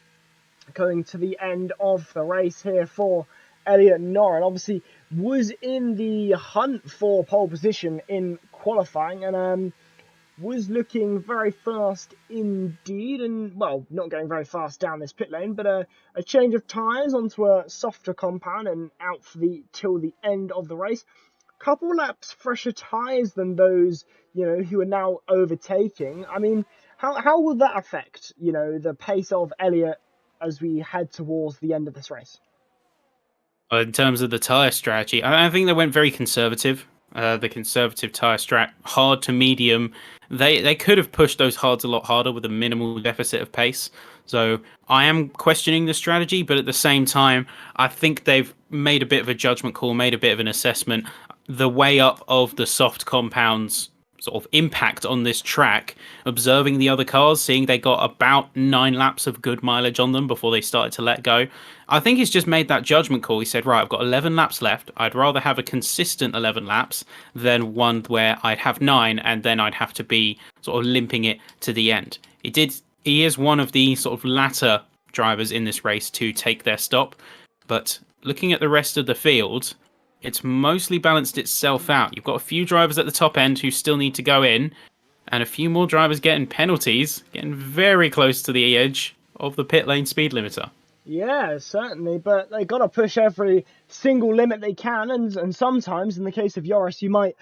going to the end of the race here for Elliot Norrin. Obviously was in the hunt for pole position in qualifying and was looking very fast indeed, and well, not going very fast down this pit lane, but a change of tyres onto a softer compound and out for till the end of the race. Couple laps fresher tyres than those who are now overtaking. I mean, how will that affect the pace of Elliot as we head towards the end of this race? In terms of the tyre strategy, I think they went very conservative. The conservative tyre strat, hard to medium. They could have pushed those hards a lot harder with a minimal deficit of pace. So I am questioning the strategy, but at the same time, I think they've made a bit of a judgment call, made a bit of an assessment. The way up of the soft compounds sort of impact on this track, observing the other cars, seeing they got about 9 laps of good mileage on them before they started to let go. I think he's just made that judgment call. He said, right, I've got 11 laps left. I'd rather have a consistent 11 laps than one where I'd have 9 and then I'd have to be sort of limping it to the end. He is one of the sort of latter drivers in this race to take their stop. But looking at the rest of the field, it's mostly balanced itself out. You've got a few drivers at the top end who still need to go in, and a few more drivers getting penalties, getting very close to the edge of the pit lane speed limiter. Yeah, certainly, but they got to push every single limit they can, and sometimes, in the case of Yoris, you might,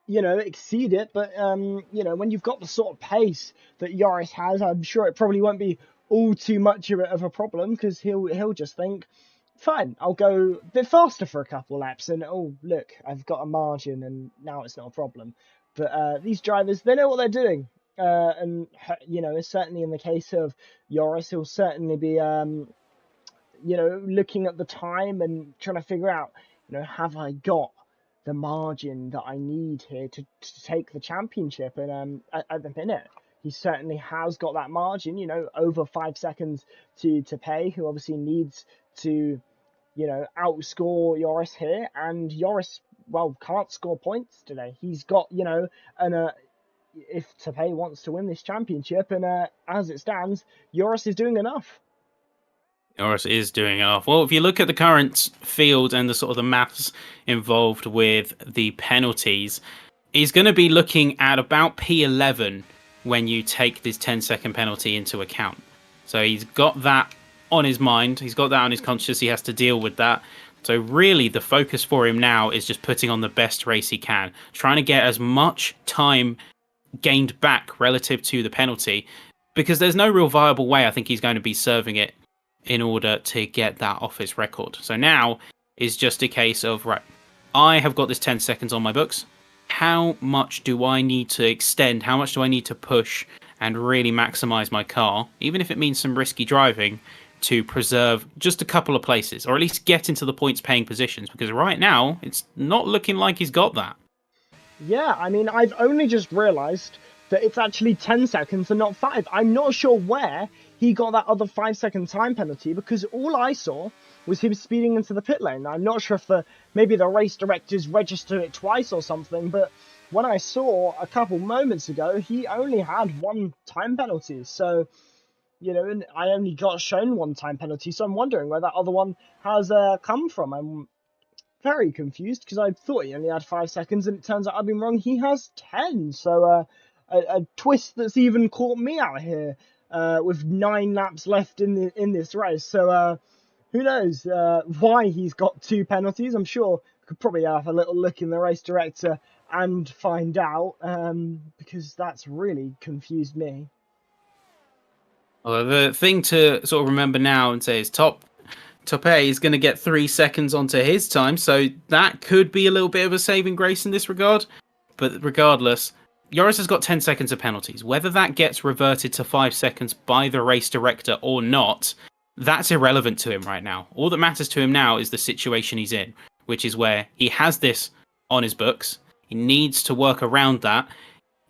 exceed it. But when you've got the sort of pace that Yoris has, I'm sure it probably won't be all too much of a problem, because he'll just think, fine, I'll go a bit faster for a couple laps, and oh look, I've got a margin, and now it's not a problem. But these drivers, they know what they're doing, and it's certainly in the case of Yoris, he'll certainly be looking at the time and trying to figure out, have I got the margin that I need here to take the championship? And at the minute, he certainly has got that margin, over 5 seconds to pay, who obviously needs to, outscore Yoris here. And Yoris, well, can't score points today. He's got, if Tepe wants to win this championship, and as it stands, Yoris is doing enough. Norris is doing enough. Well, if you look at the current field and the sort of the maths involved with the penalties, he's going to be looking at about P11 when you take this 10-second penalty into account. So he's got that on his mind. He's got that on his conscience. He has to deal with that. So really, the focus for him now is just putting on the best race he can, trying to get as much time gained back relative to the penalty, because there's no real viable way I think he's going to be serving it in order to get that off his record. So now is just a case of, right, I have got this 10 seconds on my books. How much do I need to extend? How much do I need to push and really maximize my car, even if it means some risky driving, to preserve just a couple of places, or at least get into the points paying positions? Because right now, it's not looking like he's got that. Yeah, I mean, I've only just realised that it's actually 10 seconds and not 5. I'm not sure where he got that other 5-second time penalty, because all I saw was him speeding into the pit lane. I'm not sure if maybe the race directors registered it twice or something, but when I saw a couple moments ago, he only had 1 time penalty. So, and I only got shown 1 time penalty, so I'm wondering where that other one has come from. I'm very confused, because I thought he only had 5 seconds, and it turns out I've been wrong. He has 10, so a twist that's even caught me out here. With 9 laps left in this race, so who knows why he's got 2 penalties? I'm sure we could probably have a little look in the race director and find out, because that's really confused me. Well, the thing to sort of remember now and say is Tope is going to get 3 seconds onto his time, so that could be a little bit of a saving grace in this regard. But regardless, Yoris has got 10 seconds of penalties. Whether that gets reverted to 5 seconds by the race director or not, that's irrelevant to him right now. All that matters to him now is the situation he's in, which is where he has this on his books. He needs to work around that.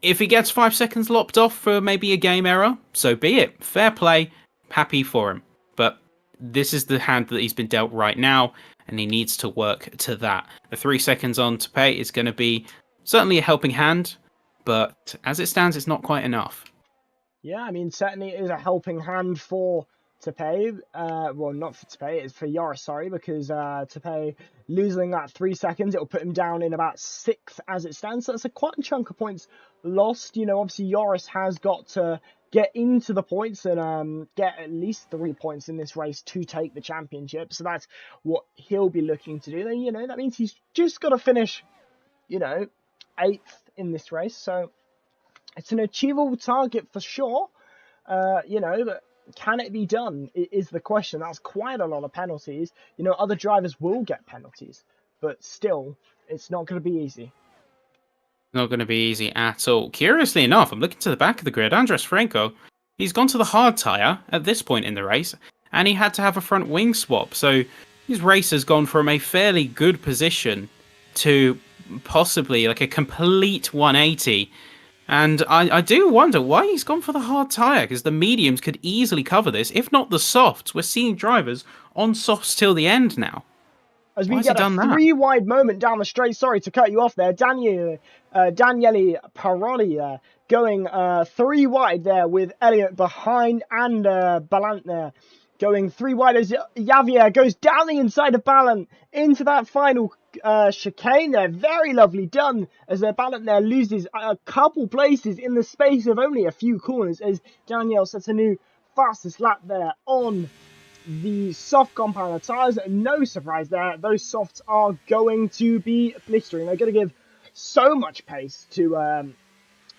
If he gets 5 seconds lopped off for maybe a game error, so be it. Fair play. Happy for him. But this is the hand that he's been dealt right now, and he needs to work to that. The 3 seconds on to pay is going to be certainly a helping hand, but as it stands, it's not quite enough. Yeah, I mean, certainly it is a helping hand for Tepe. Well, not for Tepe, it's for Yoris, sorry, because Tepe losing that 3 seconds, it'll put him down in about 6th as it stands. So that's quite a chunk of points lost. Obviously Yoris has got to get into the points and get at least 3 points in this race to take the championship. So that's what he'll be looking to do. Then, that means he's just got to finish, 8th in this race. So it's an achievable target for sure. But can it be done is the question. That's quite a lot of penalties. Other drivers will get penalties, but still, it's not going to be easy. Not going to be easy at all. Curiously enough, I'm looking to the back of the grid. Andres Franco, he's gone to the hard tyre at this point in the race, and he had to have a front wing swap. So his race has gone from a fairly good position to possibly like a complete 180. And I do wonder why he's gone for the hard tyre, because the mediums could easily cover this, if not the softs. We're seeing drivers on softs till the end now. As we get a 3-wide moment down the straight, sorry to cut you off there, Daniele Paroli going 3 wide there with Elliott behind, and Ballant there going 3 wide as Javier goes down the inside of Ballant into that final chicane there. Very lovely done as Ballant there loses a couple places in the space of only a few corners as Daniel sets a new fastest lap there on the soft compound tyres. No surprise there. Those softs are going to be blistering. They're going to give so much pace to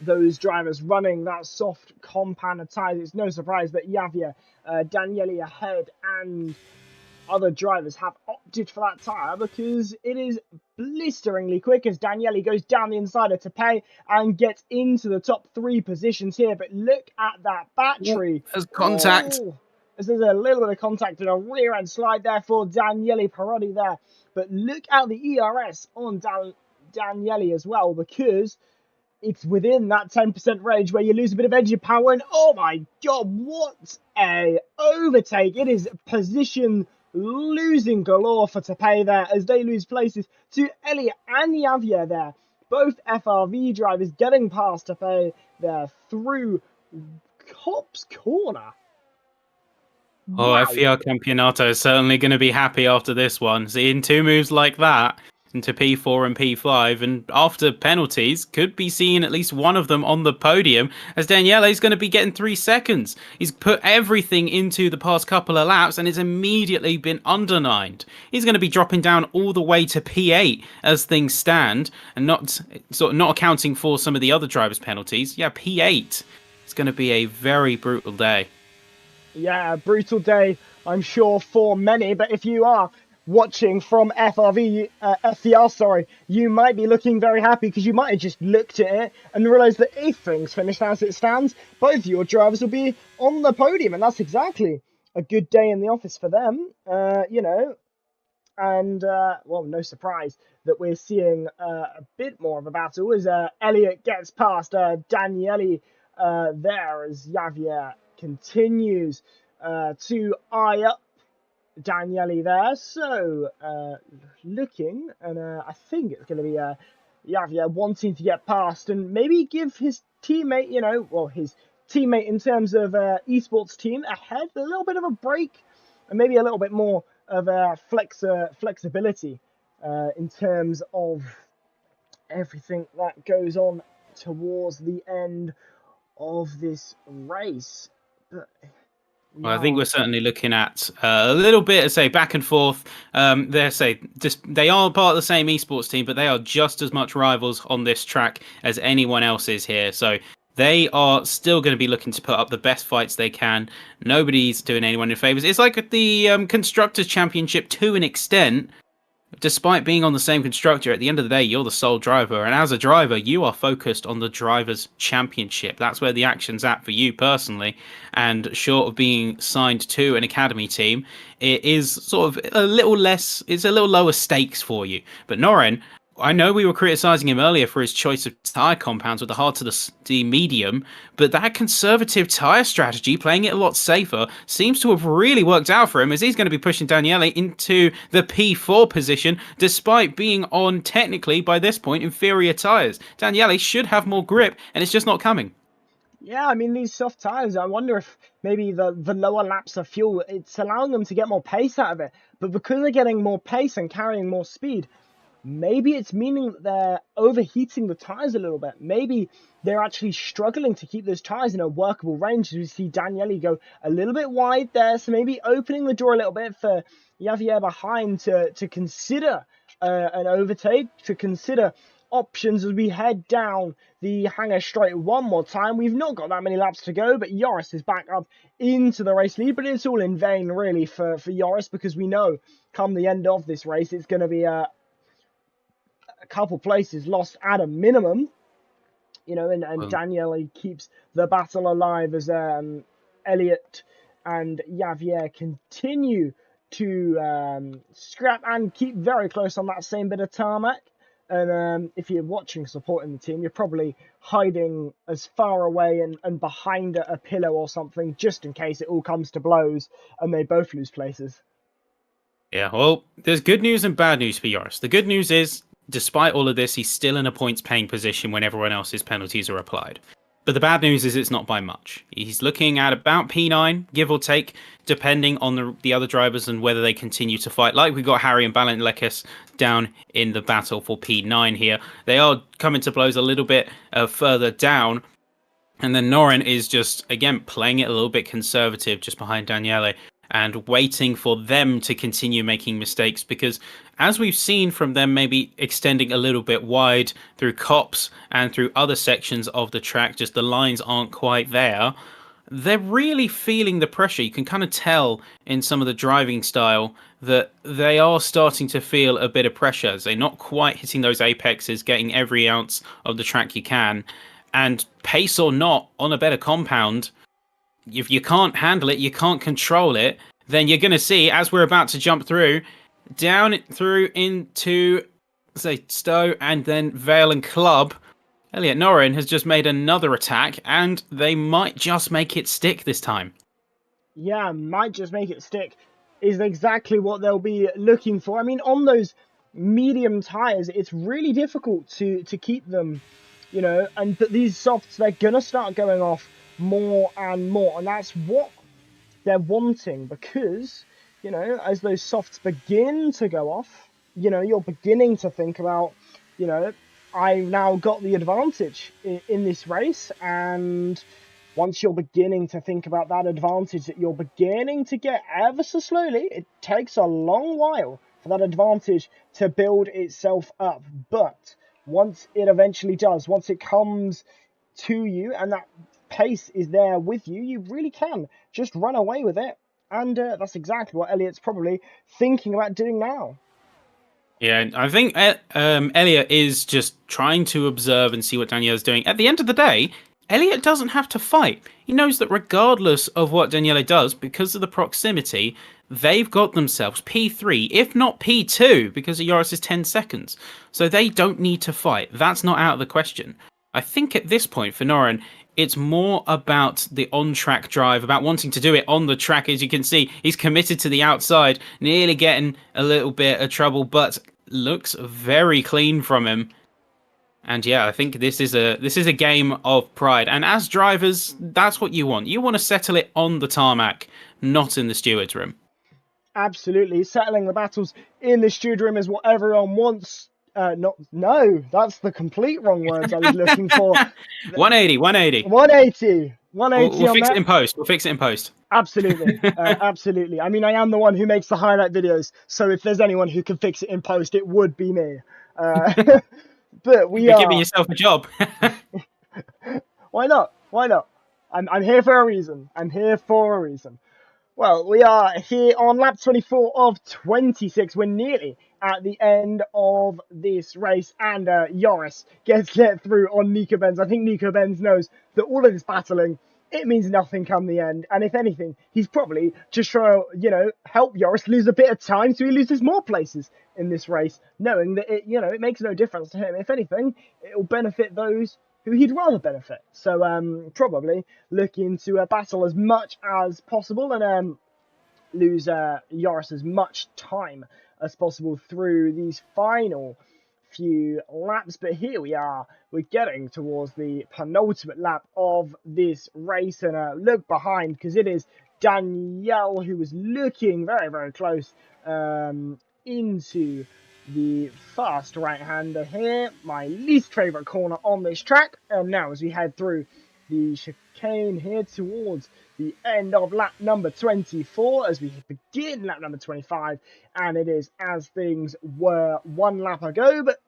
those drivers running that soft compound tyres. It's no surprise that Javier, Daniele ahead, and other drivers have opted for that tyre because it is blisteringly quick as Daniele goes down the inside of Tepe and gets into the top 3 positions here. But look at that battery. There's contact. Oh, there's a little bit of contact and a rear end slide there for Daniele Parodi there. But look at the ERS on Daniele as well, because it's within that 10% range where you lose a bit of engine power. And oh my god, what a overtake. It is position losing galore for Tepe there as they lose places to Elliot and Javier there. Both FRV drivers getting past Tepe there through Cop's Corner. Oh, Wow. FIA Campeonato is certainly going to be happy after this one. Seeing 2 moves like that into P4 and P5, and after penalties, could be seeing at least one of them on the podium, as Daniele is going to be getting 3 seconds. He's put everything into the past couple of laps, and it's immediately been undermined. He's going to be dropping down all the way to P8 as things stand, and not accounting for some of the other drivers' penalties. Yeah, P8. It's going to be a very brutal day. Yeah, a brutal day, I'm sure, for many. But if you are watching from FVR, you might be looking very happy because you might have just looked at it and realised that if things finish as it stands, both your drivers will be on the podium, and that's exactly a good day in the office for them, And, well, no surprise that we're seeing a bit more of a battle as Elliot gets past Daniele there as Javier continues to eye up Daniele there. So, looking, and I think it's going to be Javier wanting to get past and maybe give his teammate, his teammate in terms of esports team ahead a little bit of a break and maybe a little bit more of flexibility in terms of everything that goes on towards the end of this race. But, well, I think we're certainly looking at a little bit of, say, back and forth. They are part of the same esports team, but they are just as much rivals on this track as anyone else is here. So they are still going to be looking to put up the best fights they can. Nobody's doing anyone in favours. It's like the Constructors' Championship to an extent. Despite being on the same constructor, at the end of the day, you're the sole driver. And as a driver, you are focused on the Drivers' Championship. That's where the action's at for you personally. And short of being signed to an academy team, it is sort of a little less, it's a little lower stakes for you. But Noren, I know we were criticising him earlier for his choice of tyre compounds with the hard to the medium, but that conservative tyre strategy, playing it a lot safer, seems to have really worked out for him, as he's going to be pushing Daniele into the P4 position, despite being on, technically, by this point, inferior tyres. Daniele should have more grip, and it's just not coming. Yeah, I mean, these soft tyres, I wonder if maybe the lower laps of fuel, it's allowing them to get more pace out of it. But because they're getting more pace and carrying more speed, maybe it's meaning that they're overheating the tyres a little bit. Maybe they're actually struggling to keep those tyres in a workable range. As we see Daniele go a little bit wide there, so maybe opening the door a little bit for Javier behind to consider an overtake, to consider options as we head down the hangar straight one more time. We've not got that many laps to go, but Joris is back up into the race lead, but it's all in vain really for Joris, because we know come the end of this race it's going to be a couple places lost at a minimum, and Daniele keeps the battle alive as Elliot and Javier continue to scrap and keep very close on that same bit of tarmac. And if you're watching supporting the team, you're probably hiding as far away and behind a pillar or something, just in case it all comes to blows and they both lose places. Yeah, well, there's good news and bad news for Joris. The good news is, despite all of this, he's still in a points-paying position when everyone else's penalties are applied. But the bad news is it's not by much. He's looking at about P9, give or take, depending on the other drivers and whether they continue to fight. Like we've got Harry and Balentlekes down in the battle for P9 here. They are coming to blows a little bit further down. And then Noren is just, again, playing it a little bit conservative just behind Daniele. and waiting for them to continue making mistakes, because as we've seen from them maybe extending a little bit wide through cops and through other sections of the track, just the lines aren't quite there, they're really feeling the pressure. You can kind of tell in some of the driving style that they are starting to feel a bit of pressure as they're not quite hitting those apexes, getting every ounce of the track you can. And pace or not, on a better compound, if you can't handle it, you can't control it, then you're going to see, as we're about to jump through, down through into, say, Stowe and then Vale and Club, Elliot Norrin has just made another attack, and they might just make it stick this time. Yeah, might just make it stick is exactly what they'll be looking for. I mean, on those medium tyres, it's really difficult to keep them, you know, but these softs, they're going to start going off more and more, and that's what they're wanting, because, you know, as those softs begin to go off, you know, you're beginning to think about, you know, I've now got the advantage in this race, and once you're beginning to think about that advantage that you're beginning to get ever so slowly, it takes a long while for that advantage to build itself up. But once it eventually does, once it comes to you and that pace is there with you, you really can just run away with it. And that's exactly what Elliot's probably thinking about doing now. Yeah, I think Elliot is just trying to observe and see what Daniela's doing. At the end of the day, Elliot doesn't have to fight. He knows that regardless of what Daniela does, because of the proximity, they've got themselves P3, if not P2, because of Joris's 10 seconds. So they don't need to fight. That's not out of the question. I think at this point for Norrin, it's more about the on-track drive, about wanting to do it on the track. As you can see, he's committed to the outside, nearly getting a little bit of trouble, but looks very clean from him. And yeah, I think this is a game of pride. And as drivers, that's what you want. You want to settle it on the tarmac, not in the steward's room. Absolutely. Settling the battles in the steward room is what everyone wants. No, that's the complete wrong words I was looking for. 180. 180. We'll fix it in post. We'll fix it in post. Absolutely. Absolutely. I mean, I am the one who makes the highlight videos, so if there's anyone who can fix it in post, it would be me. But You're giving yourself a job. Why not? Why not? I'm here for a reason. Well, we are here on lap 24 of 26. We're nearly at the end of this race, and Joris gets let through on Nico Benz. I think Nico Benz knows that all of this battling, it means nothing come the end. And if anything, he's probably just trying to, you know, help Joris lose a bit of time so he loses more places in this race, knowing that it, you know, it makes no difference to him. If anything, it will benefit those who he'd rather benefit. So probably looking to battle as much as possible and lose Joris as much time as possible through these final few laps. But here we are, we're getting towards the penultimate lap of this race, and look behind, because it is Danielle who was looking very, very close into the fast right-hander here, my least favourite corner on this track. And now as we head through the chicane here towards the end of lap number 24, as we begin lap number 25, and it is as things were one lap ago, but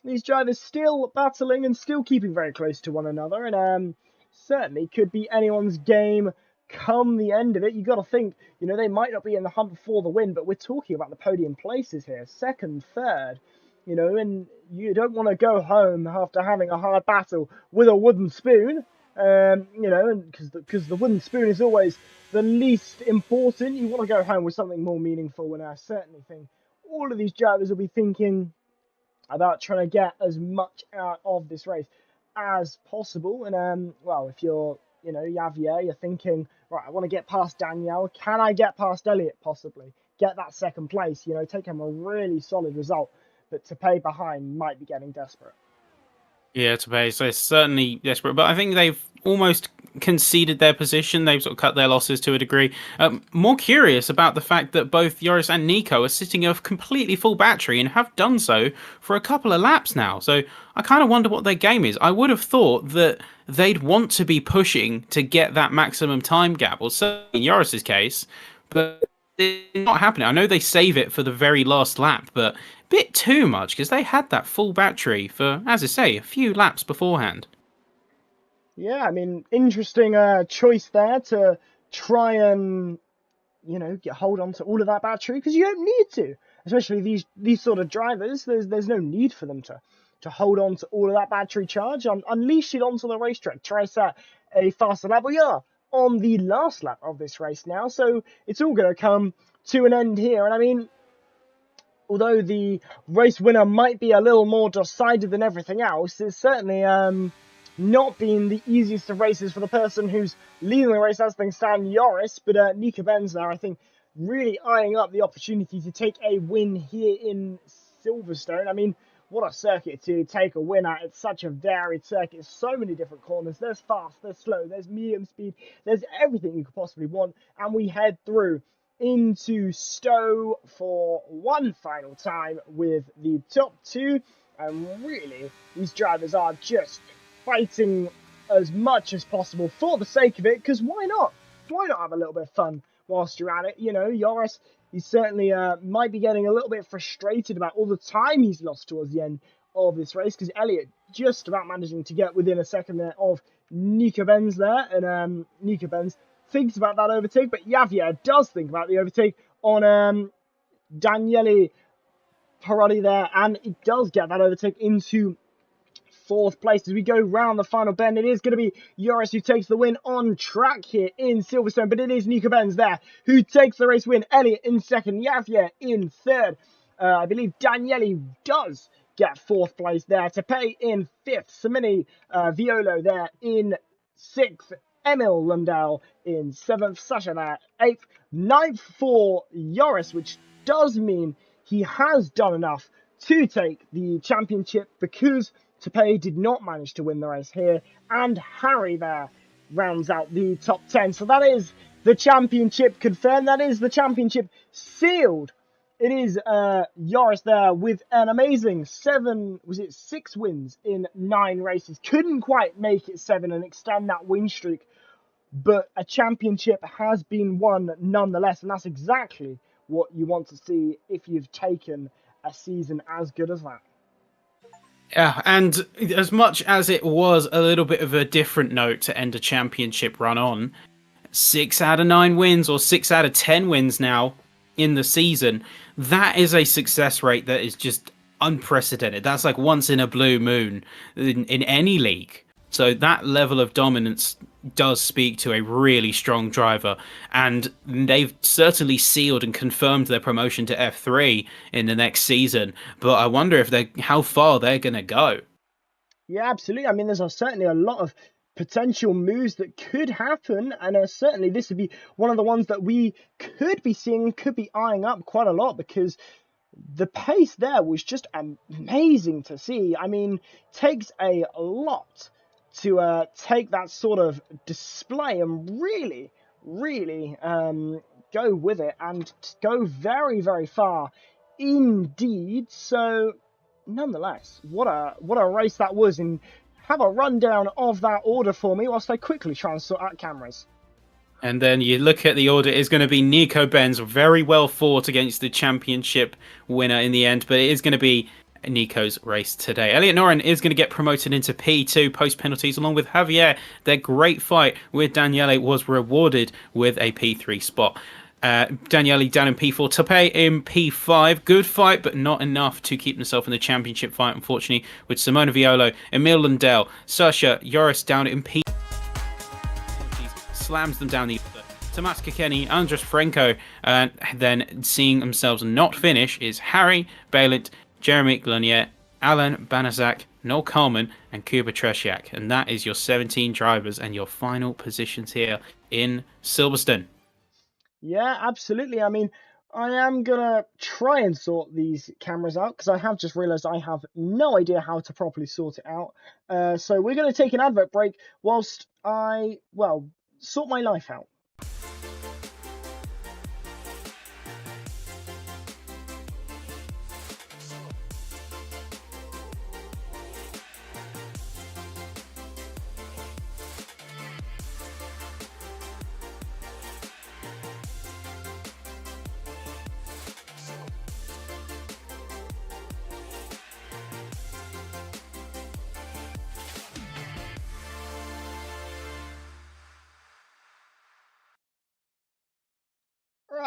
these drivers still battling and still keeping very close to one another, and certainly could be anyone's game come the end of it. You got to think, you know, they might not be in the hunt for the win, but we're talking about the podium places here, second, third, you know, and you don't want to go home after having a hard battle with a wooden spoon. You know, and because the wooden spoon is always the least important. You want to go home with something more meaningful, and I certainly think all of these drivers will be thinking about trying to get as much out of this race as possible. And well, if you're, you know, Javier, you're thinking, right, I want to get past Danielle. Can I get past Elliot? Possibly get that second place. You know, take him a really solid result, but to pay behind might be getting desperate. Yeah, to pay. So it's certainly desperate. But I think they've almost conceded their position. They've sort of cut their losses to a degree. More curious about the fact that both Joris and Nico are sitting a completely full battery and have done so for a couple of laps now. So I kind of wonder what their game is. I would have thought that they'd want to be pushing to get that maximum time gap, or certainly in Joris's case. But it's not happening. I know they save it for the very last lap, but a bit too much because they had that full battery for, as I say, a few laps beforehand. Yeah, I mean, interesting choice there to try and, get hold on to all of that battery, because you don't need to, especially these sort of drivers. There's no need for them to hold on to all of that battery charge. Unleash it onto the racetrack. Try set a faster lap. We are on the last lap of this race now, so it's all going to come to an end here. And I mean, although the race winner might be a little more decided than everything else, it's certainly not been the easiest of races for the person who's leading the race as things stand, Joris. But Nico Benz there, I think, really eyeing up the opportunity to take a win here in Silverstone. I mean, what a circuit to take a win at. It's such a varied circuit. So many different corners. There's fast, there's slow, there's medium speed. There's everything you could possibly want. And we head through into Stowe for one final time with the top two. And really, these drivers are just fighting as much as possible for the sake of it, because why not? Why not have a little bit of fun whilst you're at it? Joris, he certainly might be getting a little bit frustrated about all the time he's lost towards the end of this race, because Elliott just about managing to get within a second there of Nico Benz there, and Nico Benz thinks about that overtake, but Javier does think about the overtake on Daniele Parodi there, and he does get that overtake into fourth place as we go round the final bend. It is going to be Joris who takes the win on track here in Silverstone, but it is Nico Benz there who takes the race win. Elliott in second, Javier in third. I believe Daniele does get fourth place there. Tepe in fifth, Samini Violo there in sixth, Emil Lundell in seventh, Sasha there eighth, ninth for Joris, which does mean he has done enough to take the championship, because Tepe did not manage to win the race here, and Harry there rounds out the top 10. So that is the championship confirmed. That is the championship sealed. It is Joris there with an amazing 6 wins in 9 races. Couldn't quite make it 7 and extend that win streak, but a championship has been won nonetheless, and that's exactly what you want to see if you've taken a season as good as that. Yeah, and as much as it was a little bit of a different note to end a championship run on, 6 out of 9 wins, or 6 out of 10 wins now in the season, that is a success rate that is just unprecedented. That's like once in a blue moon in any league. So that level of dominance does speak to a really strong driver, and they've certainly sealed and confirmed their promotion to F3 in the next season. But I wonder how far they're going to go. Yeah, absolutely. I mean, there's certainly a lot of potential moves that could happen, and certainly this would be one of the ones that we could be seeing, could be eyeing up quite a lot, because the pace there was just amazing to see. I mean, takes a lot to take that sort of display and really go with it and go very, very far indeed. So nonetheless, what a race that was, and have a rundown of that order for me whilst I quickly try and sort out cameras. And then you look at the order, it's going to be Nico Benz, very well fought against the championship winner in the end, but it is going to be Nico's race today. Elliot Noren is going to get promoted into P2 post penalties along with Javier. Their great fight with Daniele was rewarded with a P3 spot. Daniele down in P4, Tepe in P5. Good fight, but not enough to keep himself in the championship fight, unfortunately, with Simona Violo, Emil Lundell, Sasha Joris down in P. Slams them down the other. Tomas Kokeni, Andres Franco, and then seeing themselves not finish is Harry Balint, Jeremy Glonier, Alan Banaszak, Noel Coleman, and Kuba Tresiak. And that is your 17 drivers and your final positions here in Silverstone. Yeah, absolutely. I mean, I am going to try and sort these cameras out, because I have just realised I have no idea how to properly sort it out. So we're going to take an advert break whilst I, sort my life out.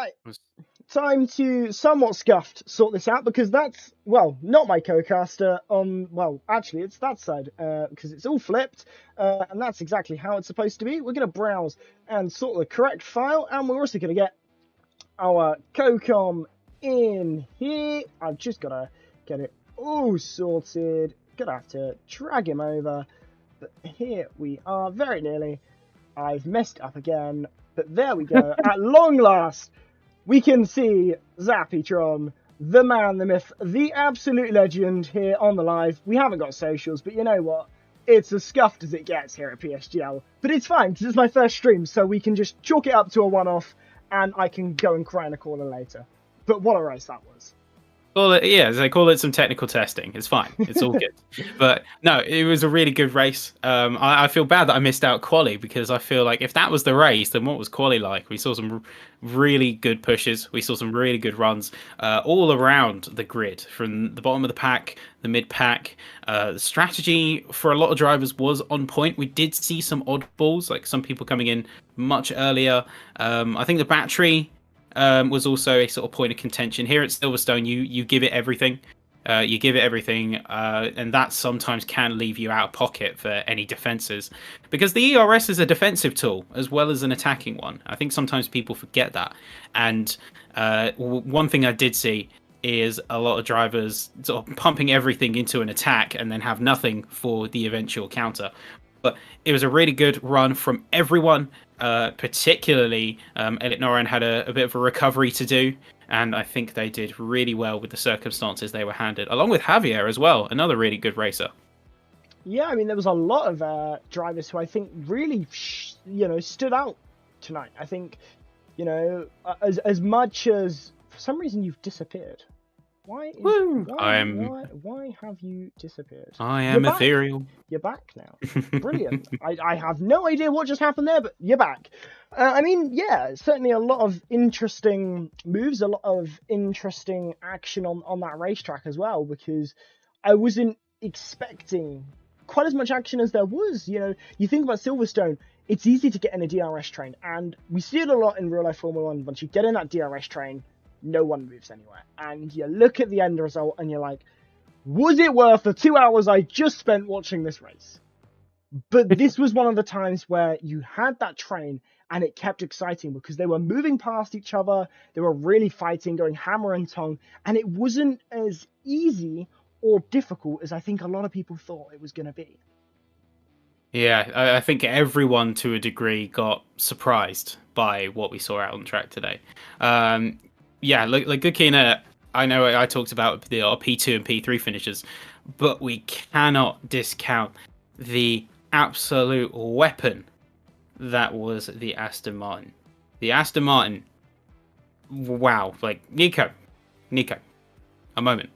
Right. Time to somewhat scuffed sort this out because that's, well, not my co-caster on, well, actually it's that side because it's all flipped and that's exactly how it's supposed to be. We're going to browse and sort the correct file, and we're also going to get our COCOM in here. I've just got to get it all sorted. Gonna have to drag him over, but here we are, very nearly. I've messed up again, but there we go. At long last, we can see Zappytron, the man, the myth, the absolute legend here on the live. We haven't got socials, but you know what? It's as scuffed as it gets here at PSGL. But it's fine, because it's my first stream, so we can just chalk it up to a one-off, and I can go and cry in a corner later. But what a race that was. Call it, yeah, they call it some technical testing. It's fine. It's all good. But no, it was a really good race. I feel bad that I missed out quali, because I feel like if that was the race, then what was quali like? We saw some really good pushes. We saw some really good runs all around the grid, from the bottom of the pack, the mid pack. The strategy for a lot of drivers was on point. We did see some oddballs, like some people coming in much earlier. I think the battery was also a sort of point of contention here at Silverstone. You give it everything, and that sometimes can leave you out of pocket for any defenses, because the ERS is a defensive tool as well as an attacking one. I think sometimes people forget that. And one thing I did see is a lot of drivers sort of pumping everything into an attack and then have nothing for the eventual counter. But it was a really good run from everyone. Particularly, Elliot Noran had a bit of a recovery to do, and I think they did really well with the circumstances they were handed, along with Javier as well, another really good racer. Yeah, I mean, there was a lot of drivers who I think really, stood out tonight. I think, as much as, for some reason, you've disappeared. Why have you disappeared? I am ethereal. You're back now. Brilliant. I have no idea what just happened there, but you're back. I mean, yeah, certainly a lot of interesting moves, a lot of interesting action on that racetrack as well, because I wasn't expecting quite as much action as there was. You think about Silverstone, it's easy to get in a DRS train, and we see it a lot in real life Formula 1. Once you get in that DRS train, no one moves anywhere. And you look at the end result and you're like, was it worth the 2 hours I just spent watching this race? But this was one of the times where you had that train and it kept exciting, because they were moving past each other. They were really fighting, going hammer and tongue. And it wasn't as easy or difficult as I think a lot of people thought it was going to be. Yeah, I think everyone to a degree got surprised by what we saw out on track today. Yeah, like good Kina, I know I talked about the P2 and P3 finishes, but we cannot discount the absolute weapon that was the Aston Martin. The Aston Martin, wow, like Nico, a moment.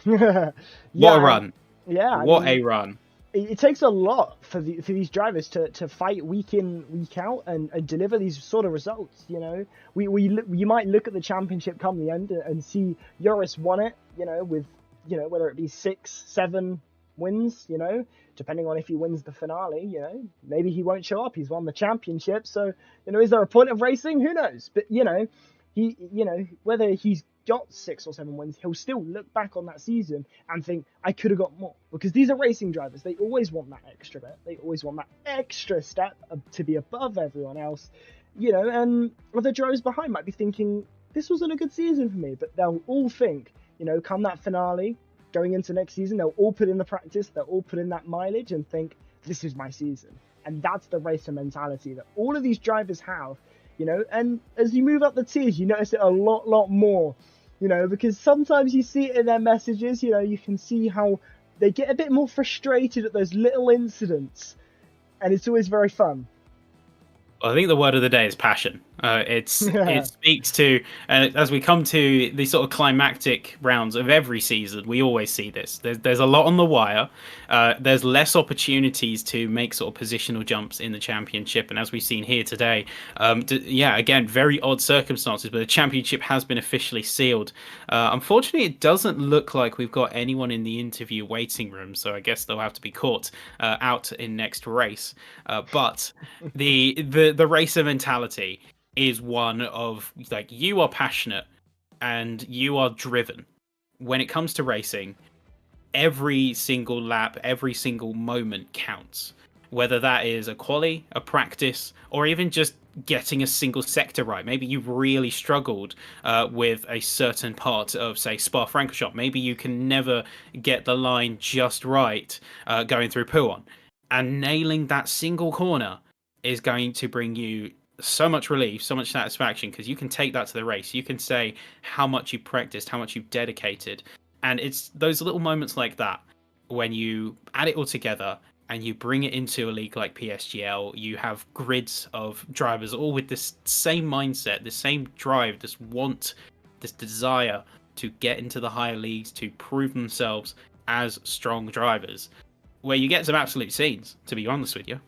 Yeah, what a run. Yeah. What a run. It takes a lot for these drivers to fight week in, week out and deliver these sort of results. You might look at the championship come the end and see Joris won it, with whether it be 6, 7 wins, depending on if he wins the finale, maybe he won't show up. He's won the championship, so is there a point of racing? Who knows? But he whether he's got 6 or 7 wins, he'll still look back on that season and think, I could have got more. Because these are racing drivers. They always want that extra bit. They always want that extra step to be above everyone else. And other drivers behind might be thinking, this wasn't a good season for me. But they'll all think, come that finale, going into next season, they'll all put in the practice, they'll all put in that mileage and think, this is my season. And that's the racer mentality that all of these drivers have. And as you move up the tiers, you notice it a lot more. Because sometimes you see it in their messages, you can see how they get a bit more frustrated at those little incidents. And it's always very fun. I think the word of the day is passion. It speaks to, as we come to the sort of climactic rounds of every season, we always see this. There's a lot on the wire. There's less opportunities to make sort of positional jumps in the championship. And as we've seen here today, again, very odd circumstances, but the championship has been officially sealed. Unfortunately, it doesn't look like we've got anyone in the interview waiting room, so I guess they'll have to be caught out in next race. But the racer mentality is one of like, you are passionate and you are driven. When it comes to racing, every single lap, every single moment counts. Whether that is a quali, a practice, or even just getting a single sector right. Maybe you've really struggled with a certain part of, say, Spa-Francorchamps. Maybe you can never get the line just right going through Pouhon. And nailing that single corner is going to bring you so much relief, so much satisfaction, because you can take that to the race. You can say how much you practiced, how much you've dedicated. And it's those little moments like that when you add it all together and you bring it into a league like PSGL. You have grids of drivers all with this same mindset, this same drive, this want, this desire to get into the higher leagues, to prove themselves as strong drivers, where you get some absolute scenes, to be honest with you.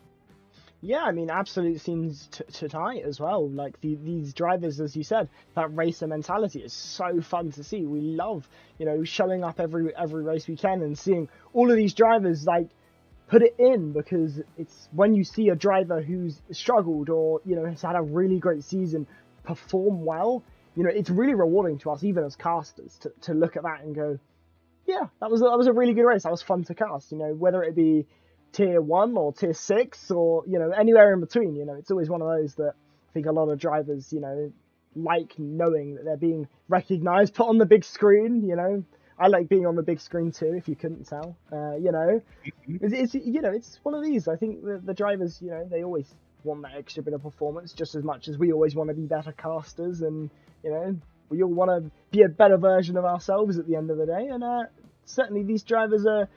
Yeah, I mean, absolute scenes tonight as well. Like these drivers, as you said, that racer mentality is so fun to see. We love, showing up every race we can and seeing all of these drivers like put it in, because it's when you see a driver who's struggled or has had a really great season perform well, it's really rewarding to us, even as casters, to look at that and go, yeah, that was a really good race. That was fun to cast. Whether it be tier 1 or tier 6 or anywhere in between, it's always one of those that I think a lot of drivers like knowing that they're being recognized, put on the big screen. I like being on the big screen too, if you couldn't tell. It's one of these. I think the drivers, they always want that extra bit of performance just as much as we always want to be better casters, and we all want to be a better version of ourselves at the end of the day. And certainly these drivers are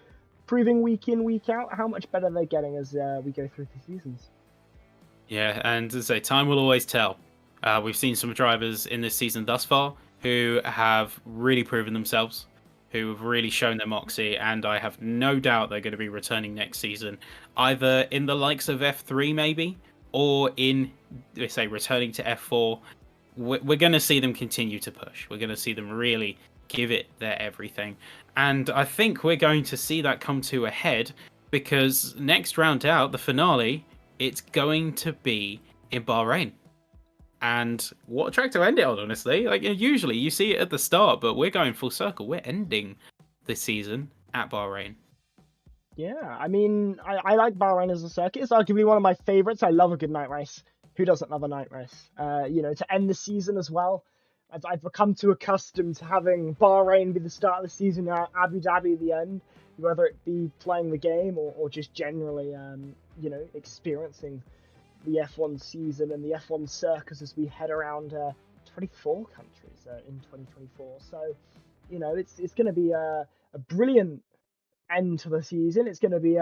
proving week in, week out how much better they're getting as we go through the seasons. Yeah, and as I say, time will always tell. We've seen some drivers in this season thus far who have really proven themselves, who have really shown their moxie, and I have no doubt they're going to be returning next season, either in the likes of F3 maybe, or in, let's say, returning to F4. We're going to see them continue to push. We're going to see them really give it their everything. And I think we're going to see that come to a head, because next round out, the finale, it's going to be in Bahrain. And what a track to end it on, honestly. Like, usually you see it at the start, but we're going full circle. We're ending this season at Bahrain. Yeah, I mean, I like Bahrain as a circuit. It's arguably one of my favourites. I love a good night race. Who doesn't love a night race? To end the season as well. I've become too accustomed to having Bahrain be the start of the season, Abu Dhabi the end, whether it be playing the game or just generally, experiencing the F1 season and the F1 circus as we head around 24 countries in 2024. So, it's going to be a brilliant end to the season. It's going to be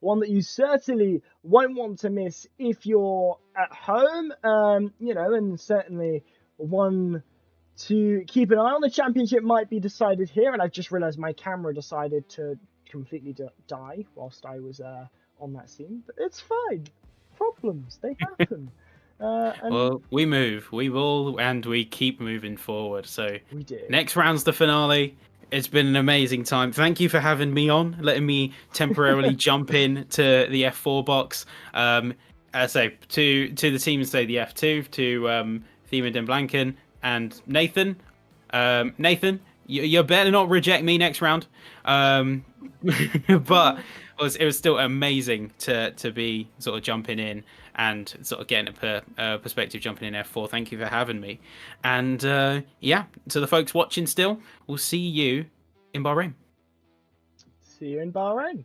one that you certainly won't want to miss if you're at home, and certainly one to keep an eye on. The championship might be decided here, and I've just realised my camera decided to completely die whilst I was on that scene, but it's fine. Problems, they happen. Well, we move, we will, and we keep moving forward. So we do. Next round's the finale. It's been an amazing time. Thank you for having me on, letting me temporarily jump in to the F4 box. As I say, to the team, say the F2, to Thema Den Blanken and Nathan. Nathan, you better not reject me next round. But it was still amazing to be sort of jumping in and sort of getting a perspective jumping in F4. Thank you for having me. And to the folks watching still, we'll see you in Bahrain. See you in Bahrain.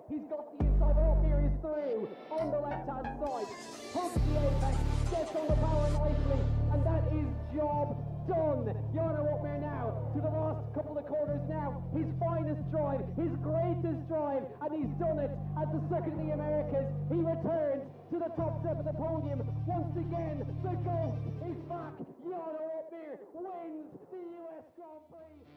He's got the inside, Alfieri is through on the left-hand side. Hooks the apex, gets on the power nicely, and that is job done. Jarno Opmeer now to the last couple of corners now. His finest drive, his greatest drive, and he's done it at the Circuit of the Americas. He returns to the top step of the podium. Once again, the GOAT is back. Jarno Opmeer wins the US Grand Prix.